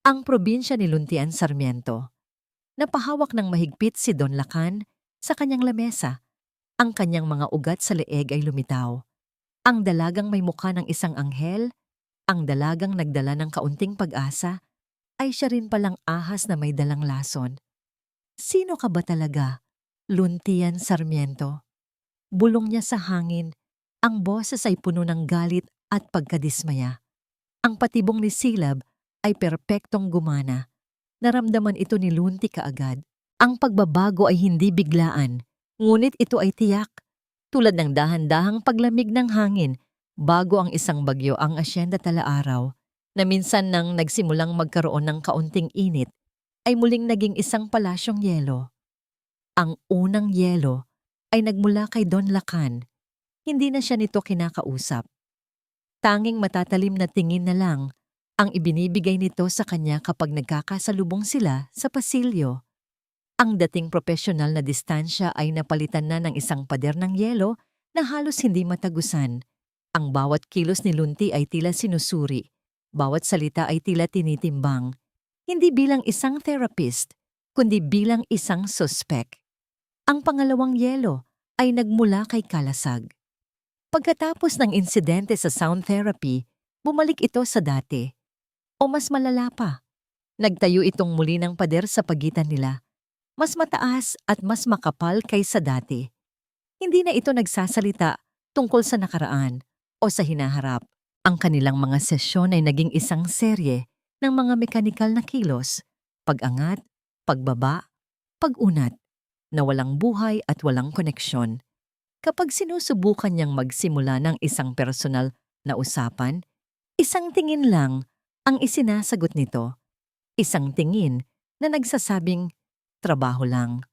ang probinsya ni Luntian Sarmiento. Napahawak ng mahigpit si Don Lacan sa kanyang lamesa. Ang kanyang mga ugat sa leeg ay lumitaw. Ang dalagang may mukha ng isang anghel, ang dalagang nagdala ng kaunting pag-asa, ay siya rin palang ahas na may dalang lason. Sino ka ba talaga, Luntian Sarmiento? Bulong niya sa hangin, ang boses ay puno ng galit at pagkadismaya. Ang patibong ni Silab ay perpektong gumana. Naramdaman ito ni Lunti kaagad. Ang pagbabago ay hindi biglaan, ngunit ito ay tiyak. Tulad ng dahan-dahang paglamig ng hangin bago ang isang bagyo ang Hacienda Tala-Araw, na minsan nang nagsimulang magkaroon ng kaunting init, ay muling naging isang palasyong yelo. Ang unang yelo ay nagmula kay Don Lacan. Hindi na siya nito kinakausap. Tanging matatalim na tingin na lang ang ibinibigay nito sa kanya kapag nagkakasalubong sila sa pasilyo. Ang dating propesyonal na distansya ay napalitan na ng isang pader ng yelo na halos hindi matagusan. Ang bawat kilos ni Lunti ay tila sinusuri. Bawat salita ay tila tinitimbang. Hindi bilang isang therapist, kundi bilang isang suspek. Ang pangalawang yelo ay nagmula kay Kalasag. Pagkatapos ng insidente sa sound therapy, bumalik ito sa dati. O mas malala pa, nagtayo itong muli ng pader sa pagitan nila. Mas mataas at mas makapal kaysa dati. Hindi na ito nagsasalita tungkol sa nakaraan o sa hinaharap. Ang kanilang mga sesyon ay naging isang serye ng mga mekanikal na kilos, pag-angat, pagbaba, pag-unat, na walang buhay at walang koneksyon. Kapag sinusubukan niyang magsimula ng isang personal na usapan, isang tingin lang ang isinasagot nito. Isang tingin na nagsasabing, trabaho lang.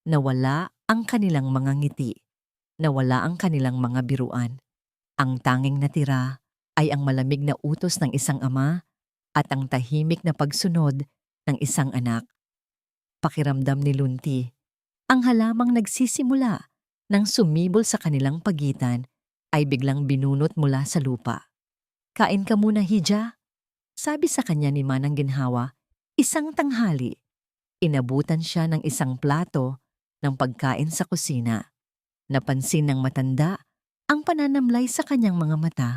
Nawala ang kanilang mga ngiti. Nawala ang kanilang mga biruan. Ang tanging natira ay ang malamig na utos ng isang ama at ang tahimik na pagsunod ng isang anak. Pakiramdam ni Lunti, ang halamang nagsisimula nang sumibol sa kanilang pagitan ay biglang binunot mula sa lupa. Kain ka muna, Hija, sabi sa kanya ni Manang Ginhawa, isang tanghali. Inabutan siya ng isang plato ng pagkain sa kusina. Napansin ng matanda ang pananamlay sa kanyang mga mata.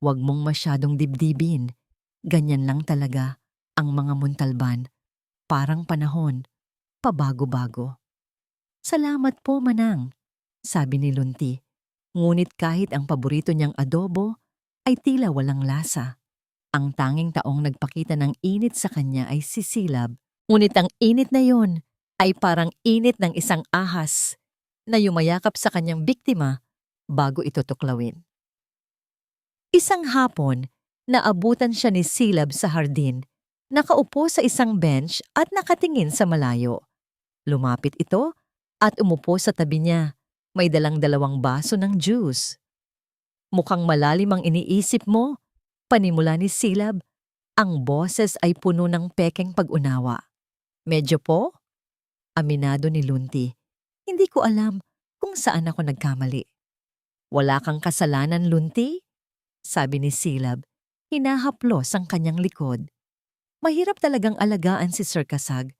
Huwag mong masyadong dibdibin. Ganyan lang talaga ang mga muntalban. Parang panahon, pabago-bago. Salamat po, Manang, sabi ni Lunti. Ngunit kahit ang paborito niyang adobo ay tila walang lasa. Ang tanging taong nagpakita ng init sa kanya ay si Silab. Ngunit ang init na yon ay parang init ng isang ahas na yumayakap sa kanyang biktima bago ito tuklawin. Isang hapon, naabutan siya ni Silab sa hardin. Nakaupo sa isang bench at nakatingin sa malayo. Lumapit ito at umupo sa tabi niya. May dalang 2 baso ng juice. Mukhang malalim ang iniisip mo, panimula ni Silab. Ang boses ay puno ng pekeng pag-unawa. Medyo po? Aminado ni Lunti. Hindi ko alam kung saan ako nagkamali. Wala kang kasalanan, Lunti? Sabi ni Silab. Hinahaplos ang kanyang likod. Mahirap talagang alagaan si Sir Kasag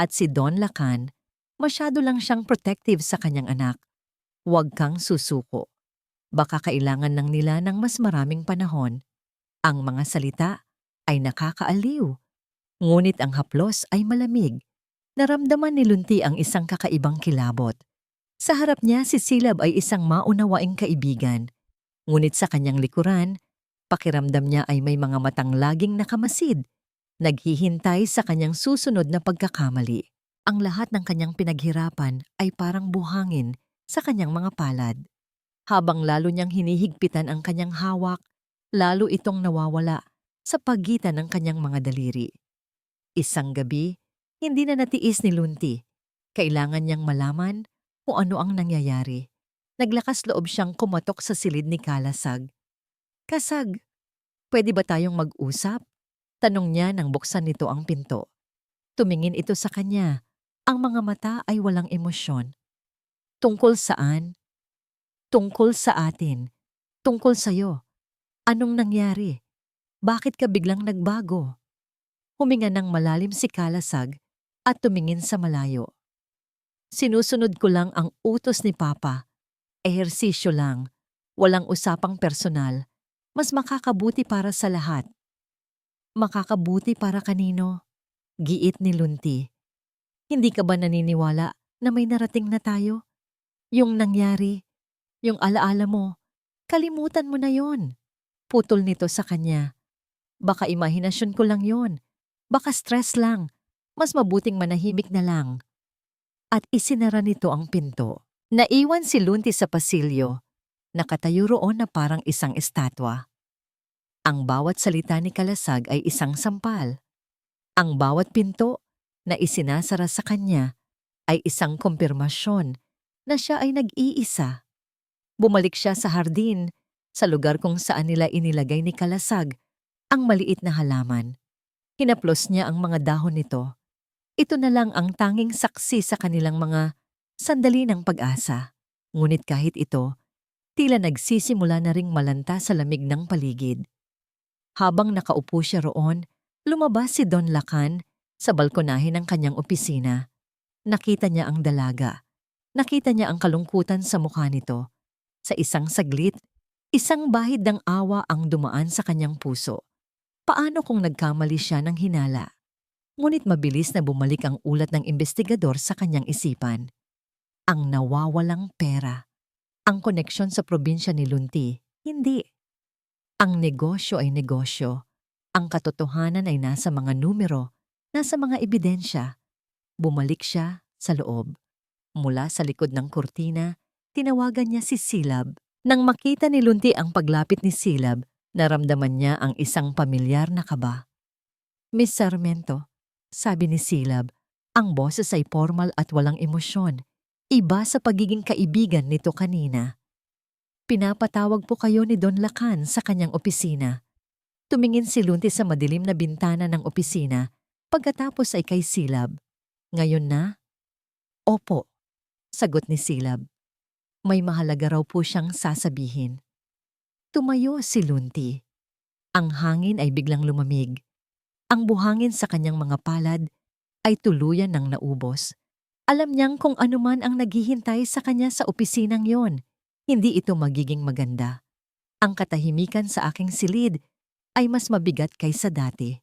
at si Don Lacan. Masyado lang siyang protective sa kanyang anak. Huwag kang susuko. Baka kailangan lang nila ng mas maraming panahon. Ang mga salita ay nakakaaliw. Ngunit ang haplos ay malamig. Naramdaman ni Lunti ang isang kakaibang kilabot. Sa harap niya si Silab ay isang maunawaing kaibigan. Ngunit sa kanyang likuran, pakiramdam niya ay may mga matang laging nakamasid. Naghihintay sa kanyang susunod na pagkakamali. Ang lahat ng kanyang pinaghirapan ay parang buhangin sa kanyang mga palad. Habang lalo niyang hinihigpitan ang kanyang hawak, lalo itong nawawala sa pagitan ng kanyang mga daliri. Isang gabi, hindi na natiis ni Lunti. Kailangan niyang malaman kung ano ang nangyayari. Naglakas loob siyang kumatok sa silid ni Kalasag. Kasag, pwede ba tayong mag-usap? Tanong niya nang buksan nito ang pinto. Tumingin ito sa kanya. Ang mga mata ay walang emosyon. Tungkol saan? Tungkol sa atin. Tungkol sa'yo. Anong nangyari? Bakit ka biglang nagbago? Huminga ng malalim si Kalasag at tumingin sa malayo. Sinusunod ko lang ang utos ni Papa. Ehersisyo lang. Walang usapang personal. Mas makakabuti para sa lahat. Makakabuti para kanino? Giit ni Lunti. Hindi ka ba naniniwala na may narating na tayo? Yung nangyari, yung alaala mo, kalimutan mo na yon. Putol nito sa kanya. Baka imahinasyon ko lang yon. Baka stress lang. Mas mabuting manahimik na lang. At isinara nito ang pinto. Naiwan si Lunti sa pasilyo. Nakatayo roon na parang isang estatwa. Ang bawat salita ni Kalasag ay isang sampal. Ang bawat pinto na isinasara sa kanya ay isang kumpirmasyon na siya ay nag-iisa. Bumalik siya sa hardin, sa lugar kung saan nila inilagay ni Kalasag ang maliit na halaman. Hinaplos niya ang mga dahon nito. Ito na lang ang tanging saksi sa kanilang mga sandali ng pag-asa. Ngunit kahit ito, tila nagsisimula na ring malanta sa lamig ng paligid. Habang nakaupo siya roon, lumabas si Don Lacan sa balkonahe ng kanyang opisina. Nakita niya ang dalaga. Nakita niya ang kalungkutan sa mukha nito. Sa isang saglit, isang bahid ng awa ang dumaan sa kanyang puso. Paano kung nagkamali siya ng hinala? Ngunit mabilis na bumalik ang ulat ng investigador sa kanyang isipan. Ang nawawalang pera. Ang koneksyon sa probinsya ni Lunti, hindi. Ang negosyo ay negosyo. Ang katotohanan ay nasa mga numero, nasa mga ebidensya. Bumalik siya sa loob. Mula sa likod ng kurtina, tinawagan niya si Silab. Nang makita ni Lunti ang paglapit ni Silab, naramdaman niya ang isang pamilyar na kaba. Miss Sarmiento, sabi ni Silab, ang boses ay formal at walang emosyon. Iba sa pagiging kaibigan nito kanina. Pinapatawag po kayo ni Don Lacan sa kanyang opisina. Tumingin si Lunti sa madilim na bintana ng opisina, pagkatapos ay kay Silab. Ngayon na? Opo, sagot ni Silab. May mahalaga raw po siyang sasabihin. Tumayo si Lunti. Ang hangin ay biglang lumamig. Ang buhangin sa kanyang mga palad ay tuluyan ng naubos. Alam niyang kung ano man ang naghihintay sa kanya sa opisinang yon, hindi ito magiging maganda. Ang katahimikan sa aking silid ay mas mabigat kaysa dati.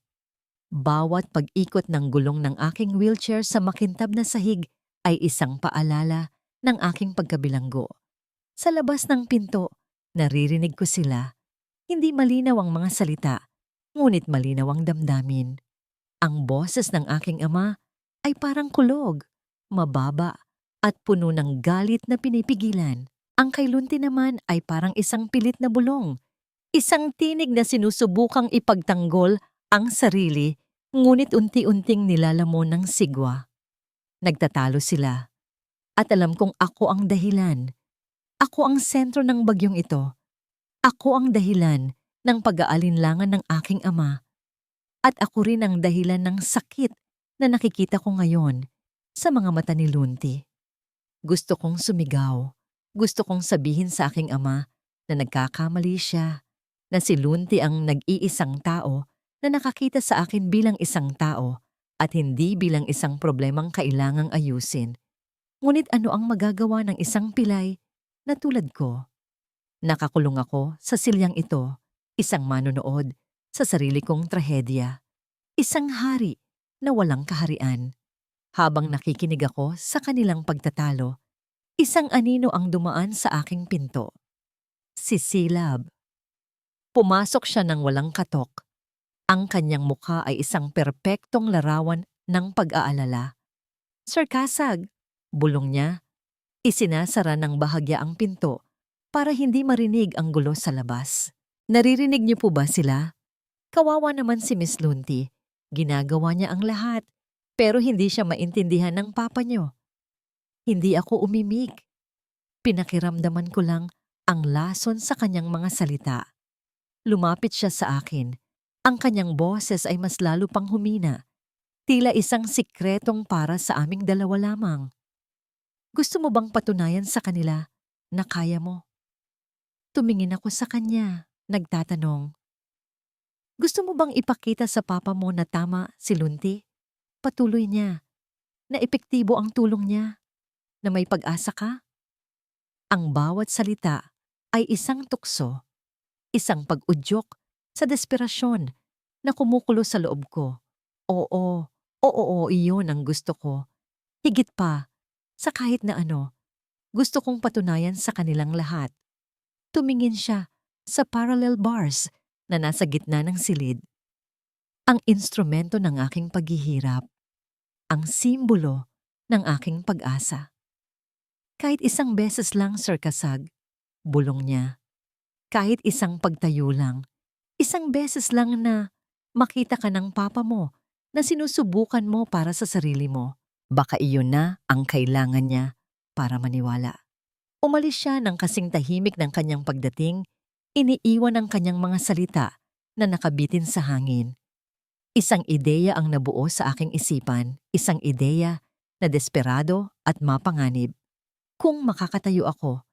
Bawat pag-ikot ng gulong ng aking wheelchair sa makintab na sahig ay isang paalala ng aking pagkabilanggo. Sa labas ng pinto, naririnig ko sila. Hindi malinaw ang mga salita, ngunit malinaw ang damdamin. Ang boses ng aking ama ay parang kulog, mababa, at puno ng galit na pinipigilan. Ang kay Lunti naman ay parang isang pilit na bulong. Isang tinig na sinusubukang ipagtanggol ang sarili, ngunit unti-unting nilalamon ng sigwa. Nagtatalo sila. At alam kong ako ang dahilan. Ako ang sentro ng bagyong ito. Ako ang dahilan ng pag-aalinlangan ng aking ama. At ako rin ang dahilan ng sakit na nakikita ko ngayon sa mga mata ni Lunti. Gusto kong sumigaw. Gusto kong sabihin sa aking ama na nagkakamali siya, na si Lunti ang nag-iisang tao na nakakita sa akin bilang isang tao at hindi bilang isang problemang kailangang ayusin. Ngunit ano ang magagawa ng isang pilay na tulad ko? Nakakulong ako sa silyang ito, isang manonood sa sarili kong trahedya. Isang hari na walang kaharian. Habang nakikinig ako sa kanilang pagtatalo, isang anino ang dumaan sa aking pinto. Si Silab. Pumasok siya ng walang katok. Ang kanyang mukha ay isang perpektong larawan ng pag-aalala. Sir Kasag, bulong niya. Isinasara ng bahagya ang pinto para hindi marinig ang gulo sa labas. Naririnig niyo po ba sila? Kawawa naman si Miss Lunti. Ginagawa niya ang lahat, pero hindi siya maintindihan ng papa niyo. Hindi ako umimik. Pinakiramdaman ko lang ang lason sa kanyang mga salita. Lumapit siya sa akin. Ang kanyang boses ay mas lalo pang humina. Tila isang sikretong para sa aming dalawa lamang. Gusto mo bang patunayan sa kanila na kaya mo? Tumingin ako sa kanya, nagtatanong. Gusto mo bang ipakita sa papa mo na tama si Lunti? Patuloy niya, na epektibo ang tulong niya, na may pag-asa ka? Ang bawat salita ay isang tukso, isang pag-udyok sa desperasyon na kumukulo sa loob ko. Oo, iyon ang gusto ko. Higit pa, sa kahit na ano, gusto kong patunayan sa kanilang lahat. Tumingin siya sa parallel bars na nasa gitna ng silid. Ang instrumento ng aking paghihirap. Ang simbolo ng aking pag-asa. Kahit isang beses lang, Sir Kasag, bulong niya. Kahit isang pagtayo lang, isang beses lang na makita ka ng papa mo na sinusubukan mo para sa sarili mo. Baka iyon na ang kailangan niya para maniwala. Umalis siya ng kasing tahimik ng kanyang pagdating, iniiwan ang kanyang mga salita na nakabitin sa hangin. Isang ideya ang nabuo sa aking isipan, isang ideya na desperado at mapanganib. Kung makakatayo ako,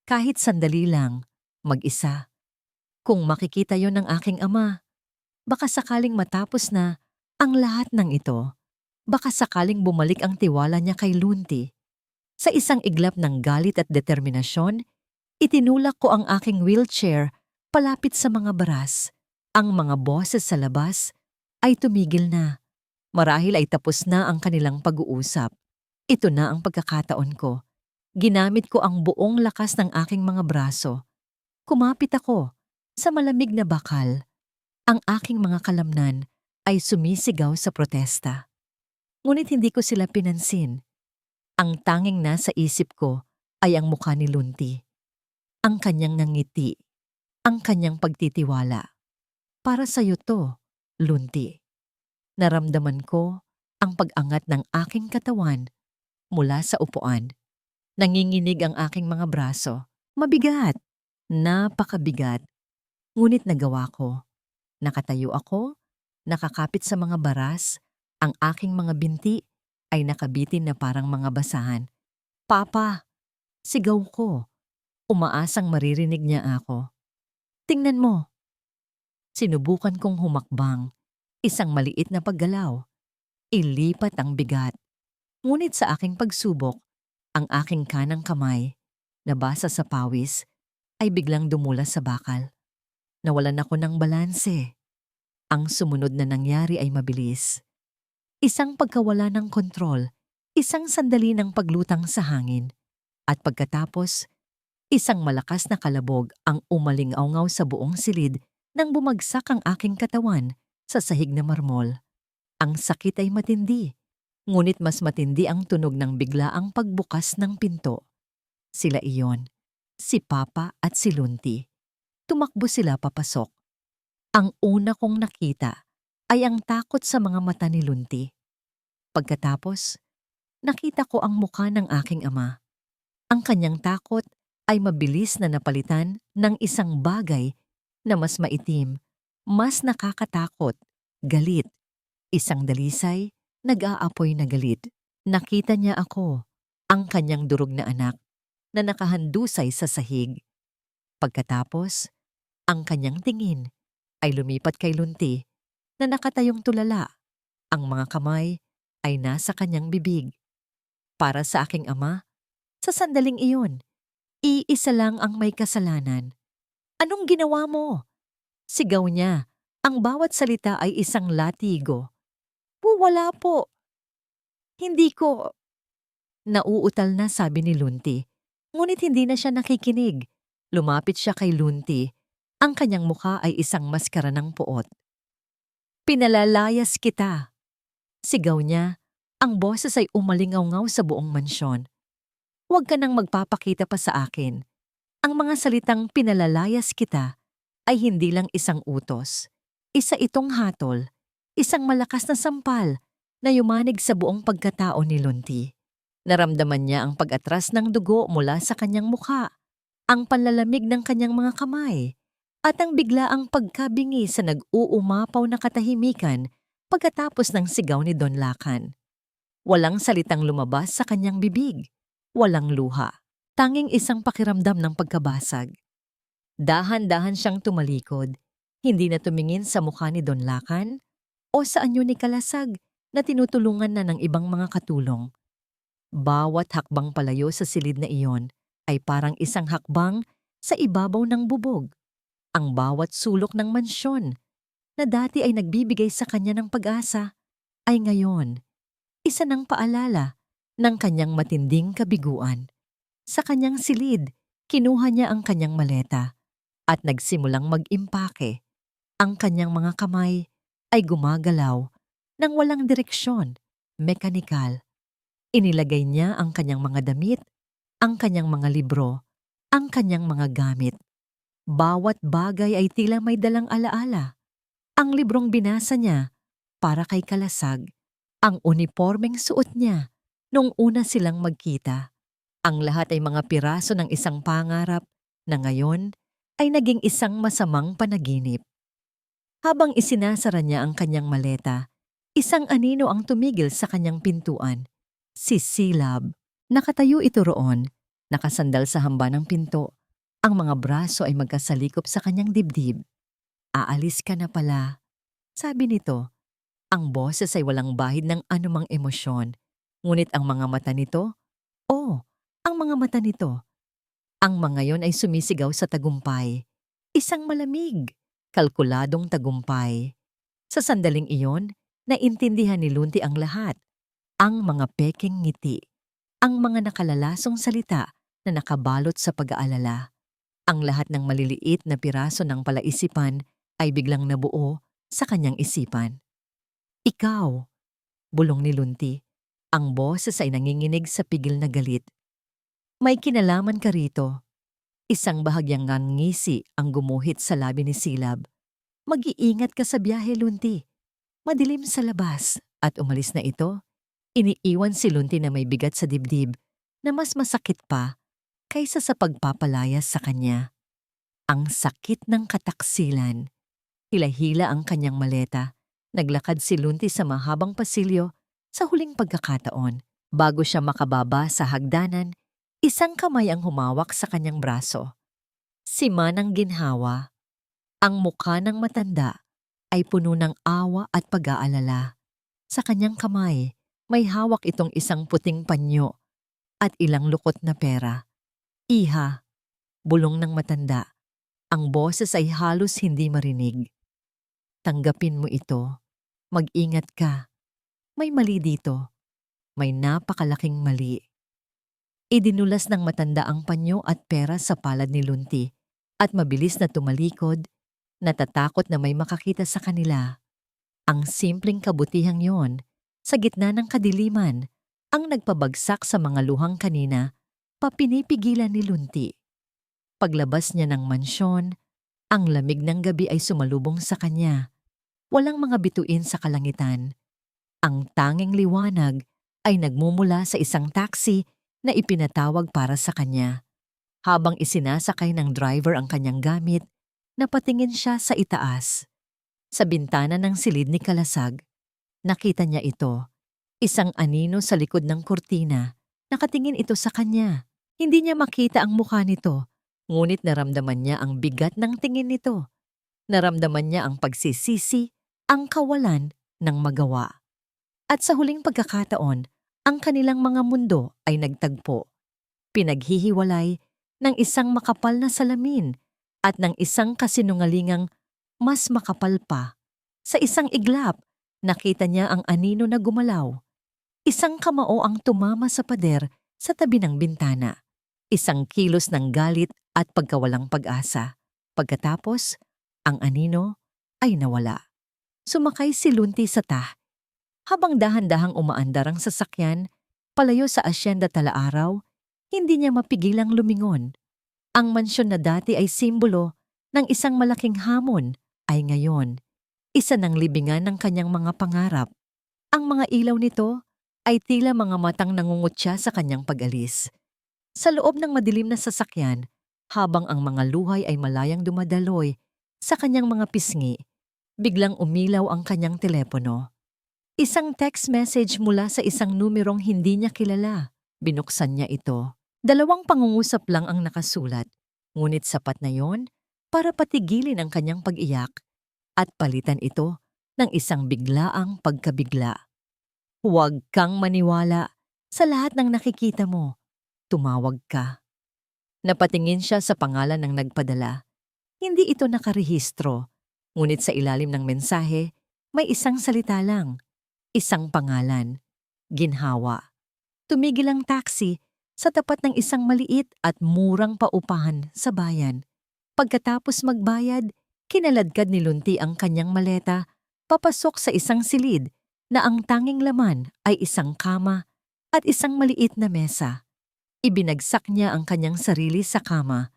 kahit sandali lang, mag-isa. Kung makikita yon ng aking ama, baka sakaling matapos na ang lahat ng ito. Baka sakaling bumalik ang tiwala niya kay Lunti. Sa isang iglap ng galit at determinasyon, itinulak ko ang aking wheelchair palapit sa mga baras. Ang mga boses sa labas ay tumigil na. Marahil ay tapos na ang kanilang pag-uusap. Ito na ang pagkakataon ko. Ginamit ko ang buong lakas ng aking mga braso. Kumapit ako sa malamig na bakal. Ang aking mga kalamnan ay sumisigaw sa protesta. Ngunit hindi ko sila pinansin. Ang tanging nasa isip ko ay ang mukha ni Lunti. Ang kanyang ngiti. Ang kanyang pagtitiwala. Para sa'yo to, Lunti. Naramdaman ko ang pag-angat ng aking katawan mula sa upuan. Nanginginig ang aking mga braso. Mabigat. Napakabigat. Ngunit nagawa ko. Nakatayo ako, nakakapit sa mga baras, ang aking mga binti ay nakabitin na parang mga basahan. Papa! Sigaw ko. Umaasang maririnig niya ako. Tingnan mo. Sinubukan kong humakbang. Isang maliit na paggalaw. Ilipat ang bigat. Ngunit sa aking pagsubok, ang aking kanang kamay, nabasa sa pawis, ay biglang dumula sa bakal. Nawalan ako ng balanse. Ang sumunod na nangyari ay mabilis. Isang pagkawala ng kontrol, isang sandali ng paglutang sa hangin, at pagkatapos, isang malakas na kalabog ang umaling-awngaw sa buong silid nang bumagsak ang aking katawan sa sahig na marmol. Ang sakit ay matindi, ngunit mas matindi ang tunog ng biglaang pagbukas ng pinto. Sila iyon, si Papa at si Lunti. Tumakbo sila papasok. Ang una kong nakita ay ang takot sa mga mata ni Lunti. Pagkatapos, nakita ko ang mukha ng aking ama. Ang kanyang takot ay mabilis na napalitan ng isang bagay na mas maitim, mas nakakatakot, galit. Isang dalisay, nag-aapoy na galit. Nakita niya ako, ang kanyang durog na anak, na nakahandusay sa sahig. Pagkatapos, ang kanyang tingin ay lumipat kay Lunti na nakatayong tulala. Ang mga kamay ay nasa kanyang bibig. Para sa aking ama, sa sandaling iyon, iisa lang ang may kasalanan. "Anong ginawa mo?" Sigaw niya. Ang bawat salita ay isang latigo. Wala po. Hindi ko." Nauutal na sabi ni Lunti. Ngunit hindi na siya nakikinig. Lumapit siya kay Lunti. Ang kanyang mukha ay isang maskara ng puot. "Pinalalayas kita." Sigaw niya. Ang boses ay umalingawngaw sa buong mansyon. "Huwag ka nang magpapakita pa sa akin." Ang mga salitang "pinalalayas kita" ay hindi lang isang utos. Isa itong hatol, isang malakas na sampal na yumanig sa buong pagkatao ni Lunti. Naramdaman niya ang pag-atras ng dugo mula sa kanyang mukha, ang panlalamig ng kanyang mga kamay, at ang biglaang pagkabingi sa nag-uumapaw na katahimikan pagkatapos ng sigaw ni Don Lacan. Walang salitang lumabas sa kanyang bibig, walang luha, tanging isang pakiramdam ng pagkabasag. Dahan-dahan siyang tumalikod, hindi na tumingin sa mukha ni Don Lacan o sa anyo ni Kalasag na tinutulungan na ng ibang mga katulong. Bawat hakbang palayo sa silid na iyon ay parang isang hakbang sa ibabaw ng bubog. Ang bawat sulok ng mansyon na dati ay nagbibigay sa kanya ng pag-asa ay ngayon isa ng paalala ng kanyang matinding kabiguan. Sa kanyang silid, kinuha niya ang kanyang maleta at nagsimulang mag-impake. Ang kanyang mga kamay ay gumagalaw nang walang direksyon, mekanikal. Inilagay niya ang kanyang mga damit, ang kanyang mga libro, ang kanyang mga gamit. Bawat bagay ay tila may dalang alaala. Ang librong binasa niya para kay Kalasag, ang unipormeng suot niya nung una silang magkita. Ang lahat ay mga piraso ng isang pangarap na ngayon ay naging isang masamang panaginip. Habang isinasara niya ang kanyang maleta, isang anino ang tumigil sa kanyang pintuan. Si Silab. Nakatayo ito roon, nakasandal sa hamba ng pinto. Ang mga braso ay magkasalikop sa kanyang dibdib. "Aalis ka na pala," sabi nito. Ang boses ay walang bahid ng anumang emosyon. Ngunit ang mga mata nito, ang mga mata nito, ang mga yon ay sumisigaw sa tagumpay. Isang malamig, kalkuladong tagumpay. Sa sandaling iyon, naintindihan ni Lunti ang lahat. Ang mga pekeng ngiti, ang mga nakalalasong salita na nakabalot sa pag-aalala. Ang lahat ng maliliit na piraso ng palaisipan ay biglang nabuo sa kanyang isipan. "Ikaw," bulong ni Lunti. Ang boses ay nanginginig sa pigil na galit. "May kinalaman ka rito." Isang bahagyang ngisi ang gumuhit sa labi ni Silab. "Mag-iingat ka sa biyahe, Lunti. Madilim sa labas." At umalis na ito. Iniiwan si Lunti na may bigat sa dibdib na mas masakit pa kaysa sa pagpapalayas sa kanya. Ang sakit ng kataksilan. Hila-hila ang kanyang maleta. Naglakad si Lunti sa mahabang pasilyo sa huling pagkakataon. Bago siya makababa sa hagdanan, isang kamay ang humawak sa kanyang braso. Si Manang ginhawa. Ang mukha ng matanda ay puno ng awa at pag-aalala. Sa kanyang kamay, May hawak itong isang puting panyo at ilang lukot na pera. Iha, bulong ng matanda. Ang boses ay halos hindi marinig. Tanggapin mo ito. Mag-ingat ka. May mali dito. May napakalaking mali. Idinulas ng matanda ang panyo at pera sa palad ni Lunti at mabilis na tumalikod, natatakot na may makakita sa kanila. Ang simpleng kabutihang yon, sa gitna ng kadiliman, ang nagpabagsak sa mga luhang kanina, papinipigilan ni Lunti. Paglabas niya ng mansyon, ang lamig ng gabi ay sumalubong sa kanya. Walang mga bituin sa kalangitan. Ang tanging liwanag ay nagmumula sa isang taxi na ipinatawag para sa kanya. Habang isinasakay ng driver ang kanyang gamit, napatingin siya sa itaas. Sa bintana ng silid ni Kalasag, nakita niya ito. Isang anino sa likod ng kurtina. Nakatingin ito sa kanya. Hindi niya makita ang mukha nito, ngunit naramdaman niya ang bigat ng tingin nito. Naramdaman niya ang pagsisisi, ang kawalan ng magawa. At sa huling pagkakataon, ang kanilang mga mundo ay nagtagpo. Pinaghihiwalay ng isang makapal na salamin at ng isang kasinungalingang mas makapal pa. Sa isang iglap, nakita niya ang anino na gumalaw. Isang kamao ang tumama sa pader sa tabi ng bintana. Isang kilos ng galit at pagkawalang pag-asa. Pagkatapos, ang anino ay nawala. Sumakay si Lunti sa Habang dahan-dahang umaandar ang sasakyan, palayo sa asyenda Talaaraw, hindi niya mapigilang lumingon. Ang mansyon na dati ay simbolo ng isang malaking hamon ay ngayon, isa ng libingan ng kanyang mga pangarap. Ang mga ilaw nito ay tila mga matang nangungutya sa kanyang pag-alis. Sa loob ng madilim na sasakyan, habang ang mga luhay ay malayang dumadaloy sa kanyang mga pisngi, biglang umilaw ang kanyang telepono. Isang text message mula sa isang numerong hindi niya kilala. Binuksan niya ito. 2 pangungusap lang ang nakasulat, ngunit sapat na yon para patigilin ang kanyang pag-iyak at palitan ito ng isang biglaang pagkabigla. Huwag kang maniwala sa lahat ng nakikita mo. Tumawag ka. Napatingin siya sa pangalan ng nagpadala. Hindi ito nakarehistro, ngunit sa ilalim ng mensahe, may isang salita lang. Isang pangalan, ginhawa. Tumigil ang taxi sa tapat ng isang maliit at murang paupahan sa bayan. Pagkatapos magbayad, kinaladkad ni Lunti ang kanyang maleta papasok sa isang silid na ang tanging laman ay isang kama at isang maliit na mesa. Ibinagsak niya ang kanyang sarili sa kama,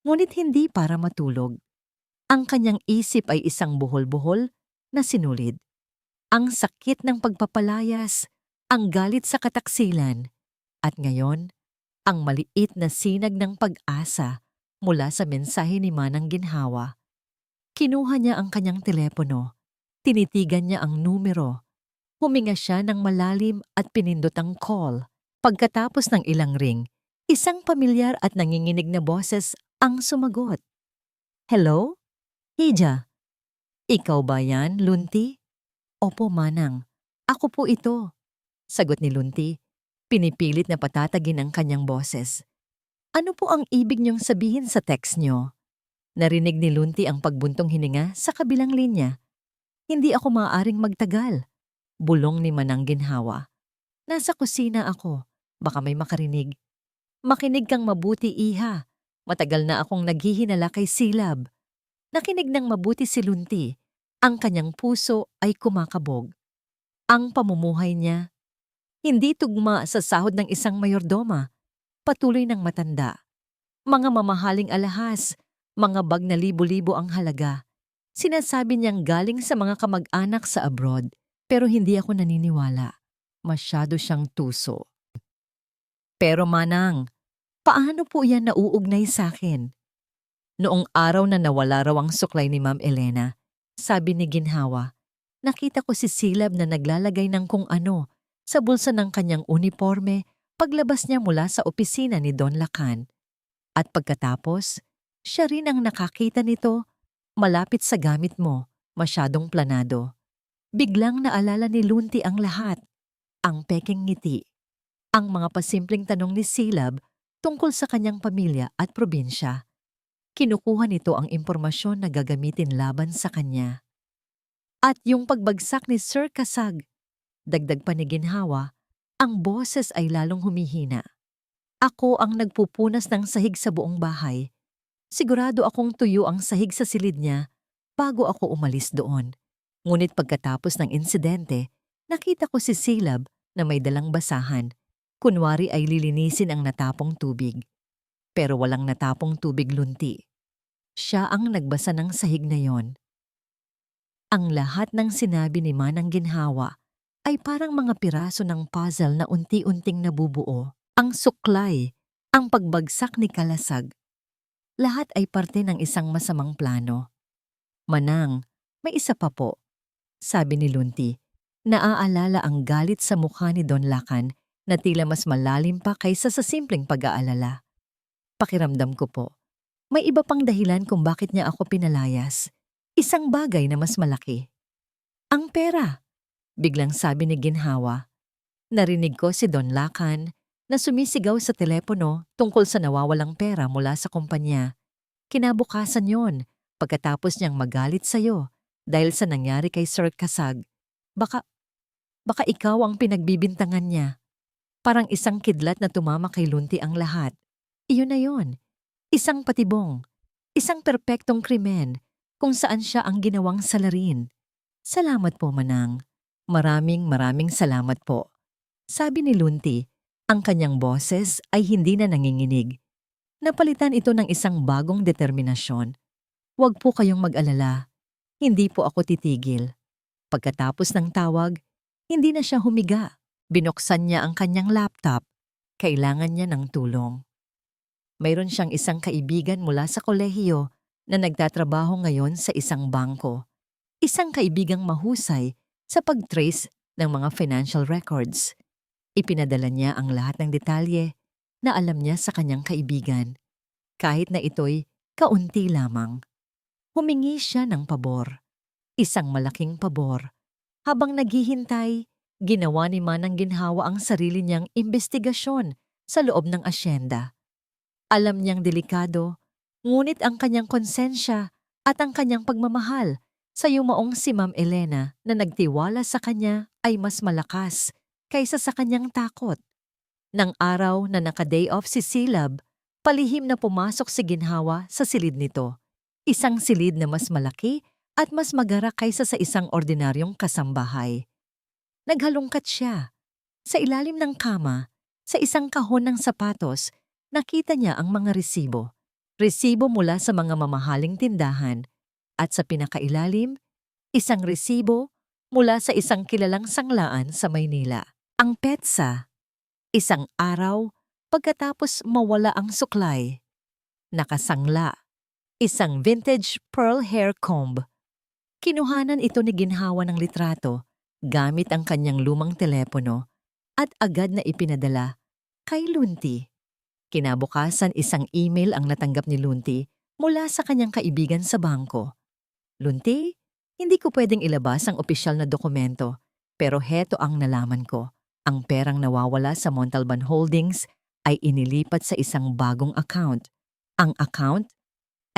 ngunit hindi para matulog. Ang kanyang isip ay isang buhol-buhol na sinulid. Ang sakit ng pagpapalayas, ang galit sa kataksilan, at ngayon, ang maliit na sinag ng pag-asa mula sa mensahe ni Manang Ginhawa. Kinuha niya ang kanyang telepono, tinitigan niya ang numero, huminga siya ng malalim at pinindot ang call. Pagkatapos ng ilang ring, isang pamilyar at nanginginig na boses ang sumagot. Hello? Hija, ikaw ba yan, Lunti? Opo, Manang. Ako po ito. Sagot ni Lunti. Pinipilit na patatagin ang kanyang boses. Ano po ang ibig niyong sabihin sa text niyo? Narinig ni Lunti ang pagbuntong hininga sa kabilang linya. Hindi ako maaaring magtagal. Bulong ni Manang Ginhawa. Nasa kusina ako. Baka may makarinig. Makinig kang mabuti, Iha. Matagal na akong naghihinala kay Silab. Nakinig ng mabuti si Lunti. Ang kanyang puso ay kumakabog. Ang pamumuhay niya, hindi tugma sa sahod ng isang mayordoma, patuloy ng matanda. Mga mamahaling alahas, mga bag na libo-libo ang halaga. Sinasabi niyang galing sa mga kamag-anak sa abroad, pero hindi ako naniniwala. Masyado siyang tuso. Pero Manang, paano po yan nauugnay sa akin? Noong araw na nawala raw ang suklay ni Ma'am Elena, sabi ni Ginhawa, nakita ko si Silab na naglalagay ng kung ano sa bulsa ng kanyang uniforme paglabas niya mula sa opisina ni Don Lacan. At pagkatapos, siya rin ang nakakita nito malapit sa gamit mo, masyadong planado. Biglang naalala ni Lunti ang lahat. ang pekeng ngiti, ang mga pasimpleng tanong ni Silab tungkol sa kanyang pamilya at probinsya. Kinukuha nito ang impormasyon na gagamitin laban sa kanya. At yung pagbagsak ni Sir Kasag, dagdag pa ni Ginhawa, ang boses ay lalong humihina. Ako ang nagpupunas ng sahig sa buong bahay. Sigurado akong tuyo ang sahig sa silid niya bago ako umalis doon. Ngunit pagkatapos ng insidente, nakita ko si Silab na may dalang basahan. Kunwari ay lilinisin ang natapong tubig. Pero walang natapong tubig lunti. Siya ang nagbasa ng sahig na yon. Ang lahat ng sinabi ni Manang Ginhawa ay parang mga piraso ng puzzle na unti-unting nabubuo. Ang suklay, ang pagbagsak ni Kalasag. Lahat ay parte ng isang masamang plano. Manang, may isa pa po, sabi ni Lunti. Naaalala ang galit sa mukha ni Don Lacan na tila mas malalim pa kaysa sa simpleng pag-aalala. Pakiramdam ko po, may iba pang dahilan kung bakit niya ako pinalayas. Isang bagay na mas malaki. Ang pera, biglang sabi ni Ginhawa. Narinig ko si Don Lacan na sumisigaw sa telepono tungkol sa nawawalang pera mula sa kumpanya. Kinabukasan yon, pagkatapos niyang magalit sa'yo dahil sa nangyari kay Sir Kasag. Baka ikaw ang pinagbibintangan niya. Parang isang kidlat na tumama kay Lunti ang lahat. Iyon na yon. Isang patibong. Isang perpektong krimen kung saan siya ang ginawang salarin. Salamat po, Manang. Maraming salamat po. Sabi ni Lunti, ang kanyang boses ay hindi na nanginginig. Napalitan ito ng isang bagong determinasyon. Huwag po kayong mag-alala. Hindi po ako titigil. Pagkatapos ng tawag, hindi na siya humiga. Binuksan niya ang kanyang laptop. Kailangan niya ng tulong. Mayroon siyang isang kaibigan mula sa kolehiyo na nagtatrabaho ngayon sa isang bangko. Isang kaibigang mahusay sa pag-trace ng mga financial records. Ipinadala niya ang lahat ng detalye na alam niya sa kanyang kaibigan, kahit na ito'y kaunti lamang. Humingi siya ng pabor, isang malaking pabor. Habang naghihintay, ginawa ni Manang Ginhawa ang sarili niyang imbestigasyon sa loob ng asyenda. Alam niyang delikado, ngunit ang kanyang konsensya at ang kanyang pagmamahal sa yumaong si Ma'am Elena na nagtiwala sa kanya ay mas malakas kaysa sa kanyang takot. Nang araw na naka-day off si Silab, palihim na pumasok si Ginhawa sa silid nito. Isang silid na mas malaki at mas magara kaysa sa isang ordinaryong kasambahay. Naghalungkat siya. Sa ilalim ng kama, sa isang kahon ng sapatos, nakita niya ang mga resibo. Resibo mula sa mga mamahaling tindahan. At sa pinakailalim, isang resibo mula sa isang kilalang sanglaan sa Maynila. Ang petsa. Isang araw, pagkatapos mawala ang suklay. Nakasangla. Isang vintage pearl hair comb. Kinuhanan ito ni Ginhawa ng litrato gamit ang kanyang lumang telepono at agad na ipinadala kay Lunti. Kinabukasan isang email ang natanggap ni Lunti mula sa kanyang kaibigan sa bangko. Lunti, hindi ko pwedeng ilabas ang opisyal na dokumento, pero heto ang nalaman ko. Ang perang nawawala sa Montalban Holdings ay inilipat sa isang bagong account. Ang account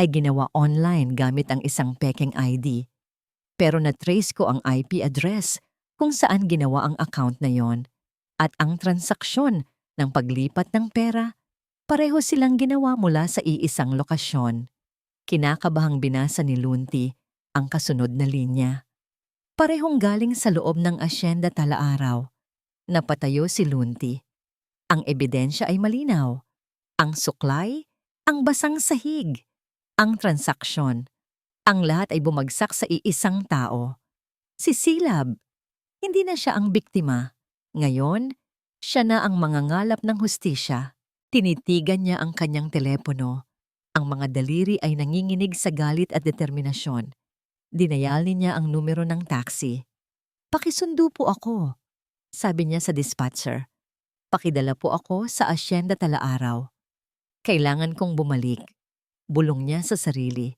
ay ginawa online gamit ang isang pekeng ID. Pero na-trace ko ang IP address kung saan ginawa ang account na yon. At ang transaksyon ng paglipat ng pera, pareho silang ginawa mula sa iisang lokasyon. Kinakabahang binasa ni Lunti ang kasunod na linya. Parehong galing sa loob ng asyenda tala-araw. Napatayo si Lunti. Ang ebidensya ay malinaw. Ang suklay, ang basang sahig, ang transaksyon. Ang lahat ay bumagsak sa iisang tao. Si Silab. Hindi na siya ang biktima. Ngayon, siya na ang mangangalap ng hustisya. Tinitigan niya ang kanyang telepono. Ang mga daliri ay nanginginig sa galit at determinasyon. Dinayalin niya ang numero ng taxi. Pakisundo po ako, sabi niya sa dispatcher. Pakidala po ako sa asyenda tala-araw. Kailangan kong bumalik. Bulong niya sa sarili.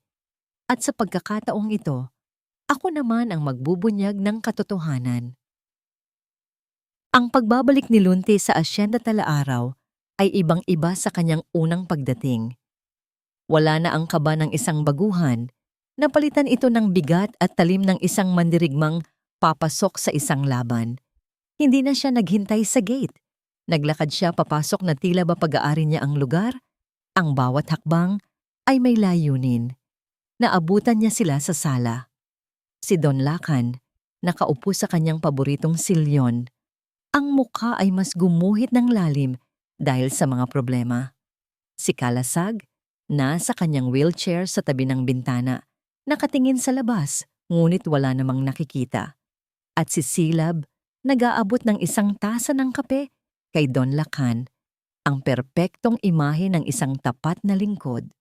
At sa pagkakataong ito, ako naman ang magbubunyag ng katotohanan. Ang pagbabalik ni Lunti sa Asyenda Talaaraw ay ibang-iba sa kanyang unang pagdating. Wala na ang kaba ng isang baguhan, napalitan ito ng bigat at talim ng isang mandirigmang papasok sa isang laban. Hindi na siya naghintay sa gate. Naglakad siya papasok na tila ba pag-aari niya ang lugar. Ang bawat hakbang ay may layunin. Naabutan niya sila sa sala. Si Don Lacan, nakaupo sa kanyang paboritong silyon. Ang mukha ay mas gumuhit ng lalim dahil sa mga problema. Si Kalasag, nasa kanyang wheelchair sa tabi ng bintana, nakatingin sa labas, ngunit wala namang nakikita. At si Silab, nag-aabot ng isang tasa ng kape kay Don Lacan, ang perpektong imahe ng isang tapat na lingkod.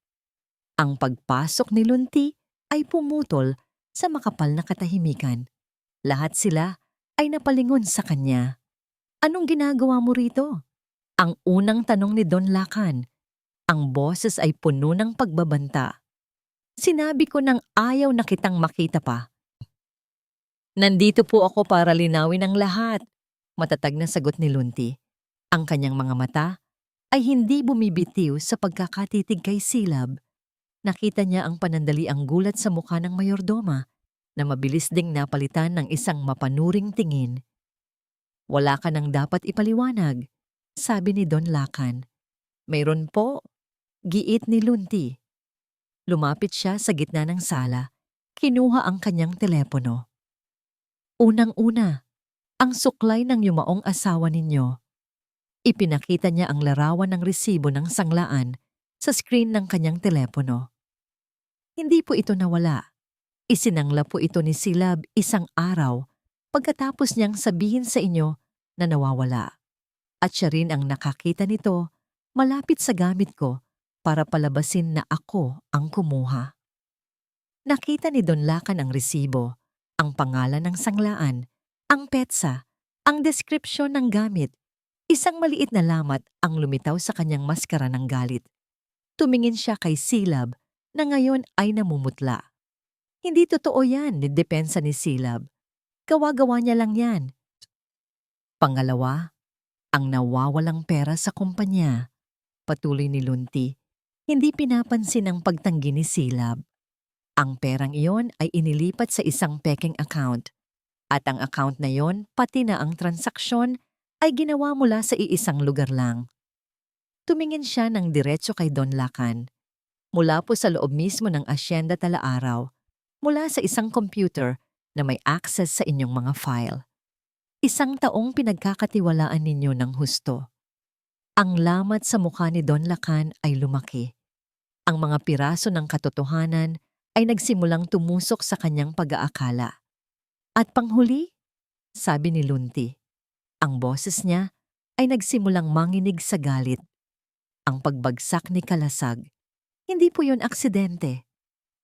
Ang pagpasok ni Lunti ay pumutol sa makapal na katahimikan. Lahat sila ay napalingon sa kanya. Anong ginagawa mo rito? Ang unang tanong ni Don Lacan. Ang boses ay puno ng pagbabanta. Sinabi ko nang ayaw na kitang makita pa. Nandito po ako para linawin ang lahat, matatag na sagot ni Lunti. Ang kanyang mga mata ay hindi bumibitiw sa pagkakatitig kay Silab. Nakita niya ang panandaliang gulat sa mukha ng mayordoma na mabilis ding napalitan ng isang mapanuring tingin. Wala ka nang dapat ipaliwanag, sabi ni Don Lacan. Mayroon po, giit ni Lunti. Lumapit siya sa gitna ng sala, kinuha ang kanyang telepono. Unang-una, ang suklay ng yumaong asawa ninyo. Ipinakita niya ang larawan ng resibo ng sanglaan sa screen ng kanyang telepono. Hindi po ito nawala. Isinangla po ito ni Silab isang araw pagkatapos niyang sabihin sa inyo na nawawala. At siya rin ang nakakita nito malapit sa gamit ko para palabasin na ako ang kumuha. Nakita ni Don Lacan ang resibo, ang pangalan ng sanglaan, ang petsa, ang deskripsyon ng gamit. Isang maliit na lamat ang lumitaw sa kanyang maskara ng galit. Tumingin siya kay Silab na ngayon ay namumutla. Hindi totoo yan, depensa ni Silab. Gawa-gawa niya lang yan. Pangalawa, ang nawawalang pera sa kumpanya. Patuloy ni Lunti, hindi pinapansin ang pagtanggi ni Silab. Ang perang iyon ay inilipat sa isang peking account. At ang account na iyon, pati na ang transaksyon, ay ginawa mula sa iisang lugar lang. Tumingin siya ng diretso kay Don Lacan. Mula po sa loob mismo ng Asyenda Talaaraw, mula sa isang computer na may access sa inyong mga file. Isang taong pinagkakatiwalaan ninyo ng husto. Ang lamat sa mukha ni Don Lacan ay lumaki. Ang mga piraso ng katotohanan ay nagsimulang tumusok sa kanyang pag-aakala. At panghuli, sabi ni Lunti, ang boses niya ay nagsimulang manginig sa galit. Ang pagbagsak ni Kalasag, hindi po yun aksidente.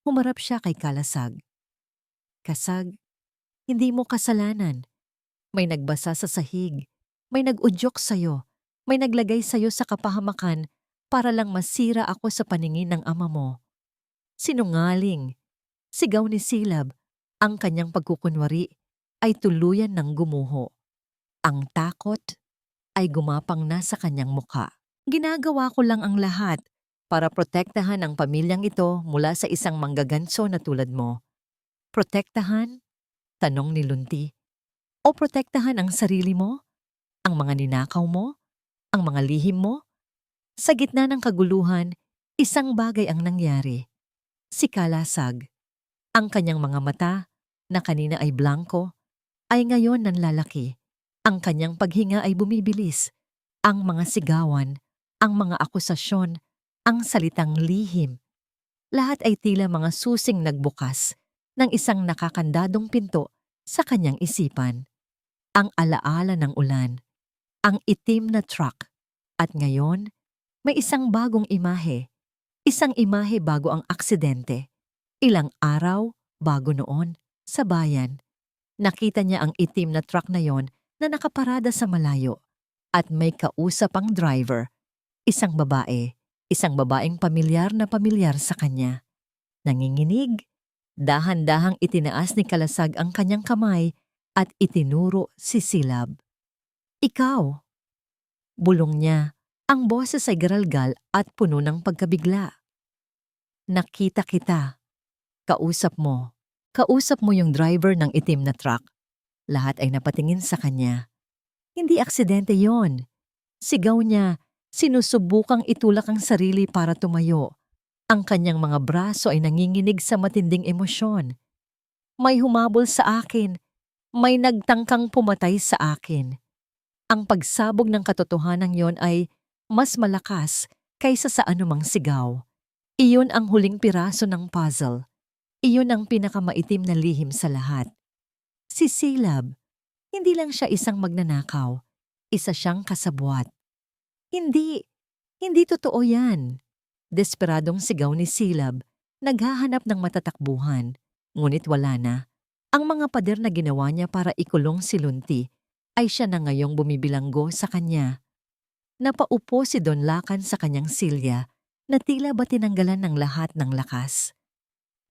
Humarap siya kay Kalasag. Kasag, hindi mo kasalanan. May nagbasa sa sahig, may nag-udyok sa'yo, may naglagay sa'yo sa kapahamakan para lang masira ako sa paningin ng ama mo. Sinungaling. Sigaw ni Silab, ang kanyang pagkukunwari ay tuluyan ng gumuho. Ang takot ay gumapang na sa kanyang mukha. Ginagawa ko lang ang lahat para protektahan ang pamilyang ito mula sa isang manggaganso na tulad mo. Protektahan? Tanong ni Lunti. O protektahan ang sarili mo? Ang mga ninakaw mo? Ang mga lihim mo? Sa gitna ng kaguluhan, isang bagay ang nangyari. Si Kalasag, ang kanyang mga mata, na kanina ay blanko, ay ngayon nanlalaki. Ang kanyang paghinga ay bumibilis. Ang mga sigawan, ang mga akusasyon, ang salitang lihim. Lahat ay tila mga susing nagbukas ng isang nakakandadong pinto sa kanyang isipan. Ang alaala ng ulan, ang itim na truck, at ngayon, may isang bagong imahe. Isang imahe bago ang aksidente. Ilang araw bago noon, sa bayan. Nakita niya ang itim na truck na yon na nakaparada sa malayo at may kausap ang driver. Isang babaeng pamilyar na pamilyar sa kanya. Nanginginig, dahan-dahang itinaas ni Kalasag ang kanyang kamay at itinuro si Silab. Ikaw, bulong niya. Ang boses ay garalgal at puno ng pagkabigla. Nakita kita. Kausap mo. Kausap mo yung driver ng itim na truck. Lahat ay napatingin sa kanya. Hindi aksidente yon. Sigaw niya, sinusubukang itulak ang sarili para tumayo. Ang kanyang mga braso ay nanginginig sa matinding emosyon. May humabol sa akin. May nagtangkang pumatay sa akin. Ang pagsabog ng katotohanan yon ay mas malakas kaysa sa anumang sigaw. Iyon ang huling piraso ng puzzle. Iyon ang pinakamaitim na lihim sa lahat. Si Caleb, hindi lang siya isang magnanakaw. Isa siyang kasabwat. Hindi, hindi totoo yan. Desperadong sigaw ni Caleb, naghahanap ng matatakbuhan. Ngunit wala na. Ang mga pader na ginawa niya para ikulong si Lunti ay siya na ngayong bumibilanggo sa kanya. Napaupo si Don Lacan sa kanyang silya na tila ba tinanggalan ng lahat ng lakas.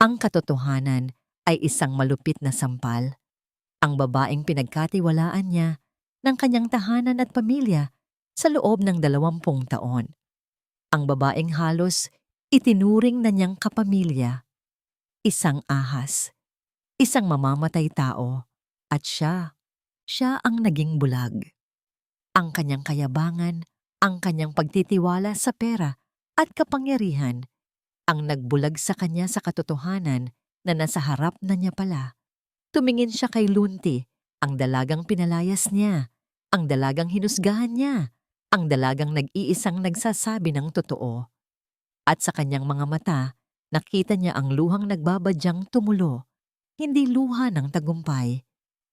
Ang katotohanan ay isang malupit na sampal. Ang babaeng pinagkatiwalaan niya ng kanyang tahanan at pamilya sa loob ng 20 taon. Ang babaeng halos itinuring na niyang kapamilya. Isang ahas, isang mamamatay tao, at siya ang naging bulag. Ang kanyang kayabangan, ang kanyang pagtitiwala sa pera at kapangyarihan, ang nagbulag sa kanya sa katotohanan na nasa harap na niya pala. Tumingin siya kay Lunti, ang dalagang pinalayas niya, ang dalagang hinusgahan niya, ang dalagang nag-iisang nagsasabi ng totoo. At sa kanyang mga mata, nakita niya ang luhang nagbabadyang tumulo, hindi luha ng tagumpay,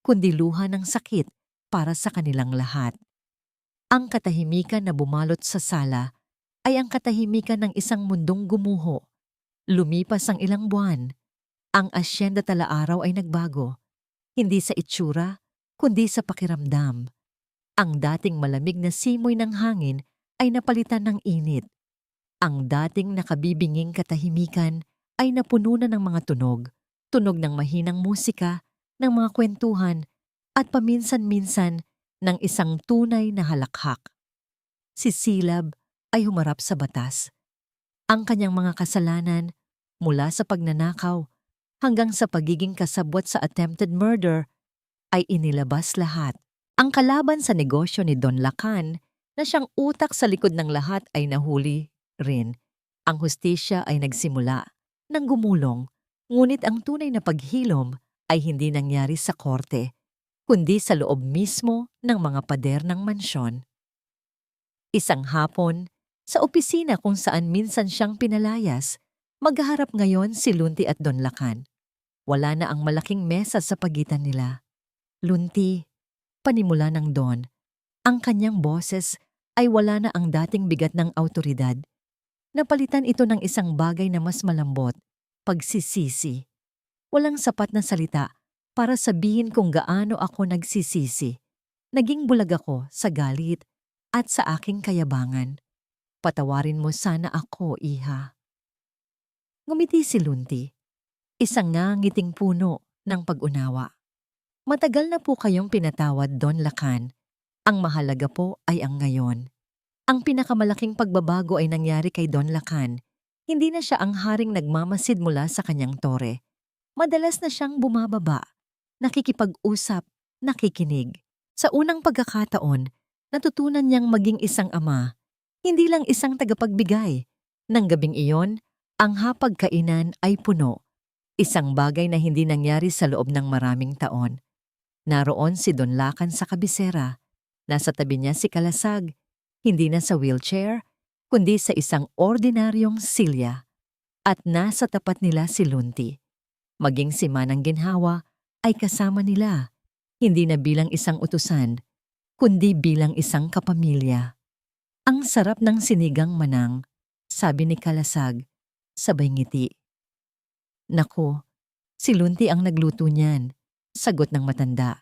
kundi luha ng sakit para sa kanilang lahat. Ang katahimikan na bumalot sa sala ay ang katahimikan ng isang mundong gumuho. Lumipas ang ilang buwan. Ang asyenda tala-araw ay nagbago. Hindi sa itsura, kundi sa pakiramdam. Ang dating malamig na simoy ng hangin ay napalitan ng init. Ang dating nakabibinging katahimikan ay napuno na ng mga tunog. Tunog ng mahinang musika, ng mga kwentuhan, at paminsan-minsan ng isang tunay na halakhak. Si Caleb ay humarap sa batas. Ang kanyang mga kasalanan, mula sa pagnanakaw hanggang sa pagiging kasabwat sa attempted murder, ay inilabas lahat. Ang kalaban sa negosyo ni Don Lacan, na siyang utak sa likod ng lahat, ay nahuli rin. Ang hustisya ay nagsimula nang gumulong, ngunit ang tunay na paghilom ay hindi nangyari sa korte, kundi sa loob mismo ng mga pader ng mansyon. Isang hapon, sa opisina kung saan minsan siyang pinalayas, maghaharap ngayon si Lunti at Don Lacan. Wala na ang malaking mesa sa pagitan nila. Lunti, panimula ng Don, ang kanyang boses ay wala na ang dating bigat ng awtoridad. Napalitan ito ng isang bagay na mas malambot, pagsisisi. Walang sapat na salita para sabihin kung gaano ako nagsisisi. Naging bulag ako sa galit at sa aking kayabangan. Patawarin mo sana ako, iha. Ngumiti si Lunti, isang ngiting puno ng pag-unawa. Matagal na po kayong pinatawad, Don Lacan. Ang mahalaga po ay ang ngayon. Ang pinakamalaking pagbabago ay nangyari kay Don Lacan. Hindi na siya ang haring nagmamasid mula sa kanyang tore. Madalas na siyang bumababa, nakikipag-usap, nakikinig. Sa unang pagkakataon, natutunan niyang maging isang ama, hindi lang isang tagapagbigay. Nang gabing iyon, ang hapagkainan ay puno. Isang bagay na hindi nangyari sa loob ng maraming taon. Naroon si Don Lacan sa kabisera. Nasa tabi niya si Kalasag, hindi na sa wheelchair, kundi sa isang ordinaryong silya. At nasa tapat nila si Lunti. Maging si Manang Ginhawa ay kasama nila, hindi na bilang isang utusan, kundi bilang isang kapamilya. Ang sarap ng sinigang, Manang, sabi ni Kalasag, sabay ngiti. Naku, si Lunti ang nagluto niyan, sagot ng matanda.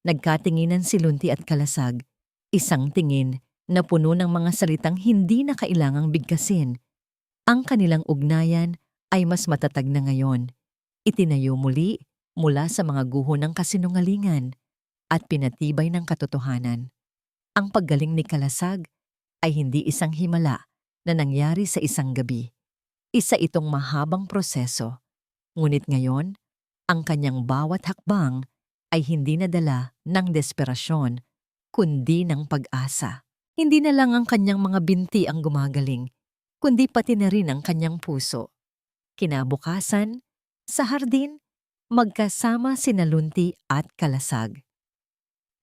Nagkatinginan si Lunti at Kalasag, isang tingin na puno ng mga salitang hindi na kailangang bigkasin. Ang kanilang ugnayan ay mas matatag na ngayon. Itinayo muli mula sa mga guho ng kasinungalingan at pinatibay ng katotohanan. Ang paggaling ni Kalasag ay hindi isang himala na nangyari sa isang gabi. Isa itong mahabang proseso. Ngunit ngayon, ang kanyang bawat hakbang ay hindi nadala ng desperasyon, kundi ng pag-asa. Hindi na lang ang kanyang mga binti ang gumagaling, kundi pati na rin ang kanyang puso. Kinabukasan, sa hardin, magkasama sina Lunti at Kalasag.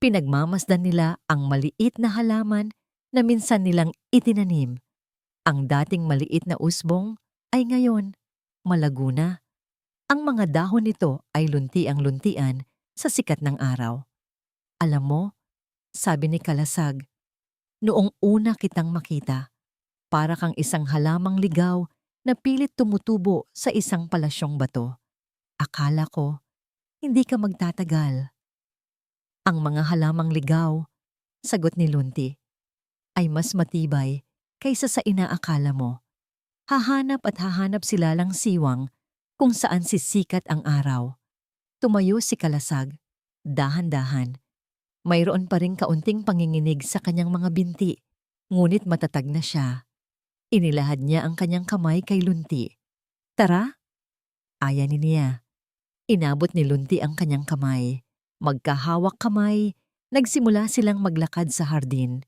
Pinagmamasdan nila ang maliit na halaman na minsan nilang itinanim. Ang dating maliit na usbong ay ngayon malago na. Ang mga dahon nito ay lunti-ang-luntian sa sikat ng araw. Alam mo, sabi ni Kalasag, noong una kitang makita, para kang isang halamang ligaw na pilit tumutubo sa isang palasyong bato. Akala ko, hindi ka magtatagal. Ang mga halamang ligaw, sagot ni Lunti, ay mas matibay kaysa sa inaakala mo. Hahanap at hahanap sila lang siwang kung saan sisikat ang araw. Tumayo si Kalasag, dahan-dahan. Mayroon pa ring kaunting panginginig sa kanyang mga binti, ngunit matatag na siya. Inilahad niya ang kanyang kamay kay Lunti. Tara? Ayanin niya. Inabot ni Lunti ang kanyang kamay. Magkahawak kamay, nagsimula silang maglakad sa hardin.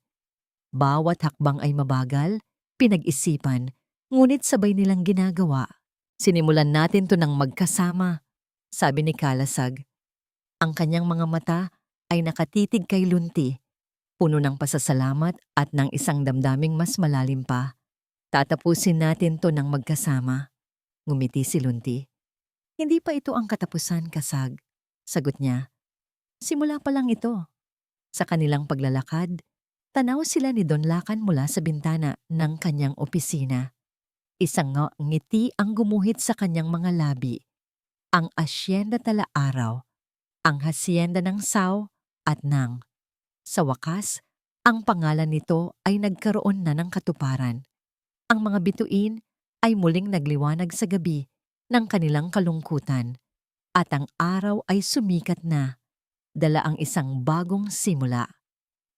Bawat hakbang ay mabagal, pinag-isipan, ngunit sabay nilang ginagawa. Sinimulan natin to ng magkasama, sabi ni Kalasag. Ang kanyang mga mata ay nakatitig kay Lunti, puno ng pasasalamat at ng isang damdaming mas malalim pa. Tatapusin natin to ng magkasama. Ngumiti si Lunti. Hindi pa ito ang katapusan, Kasag, sagot niya. Simula pa lang ito. Sa kanilang paglalakad, tanaw sila ni Don Lacan mula sa bintana ng kanyang opisina. Isang ngiti ang gumuhit sa kanyang mga labi. Ang Asyenda Tala-Araw, ang hasyenda ng Sao at Nang. Sa wakas, ang pangalan nito ay nagkaroon na ng katuparan. Ang mga bituin ay muling nagliwanag sa gabi ng kanilang kalungkutan at ang araw ay sumikat na, dala ang isang bagong simula.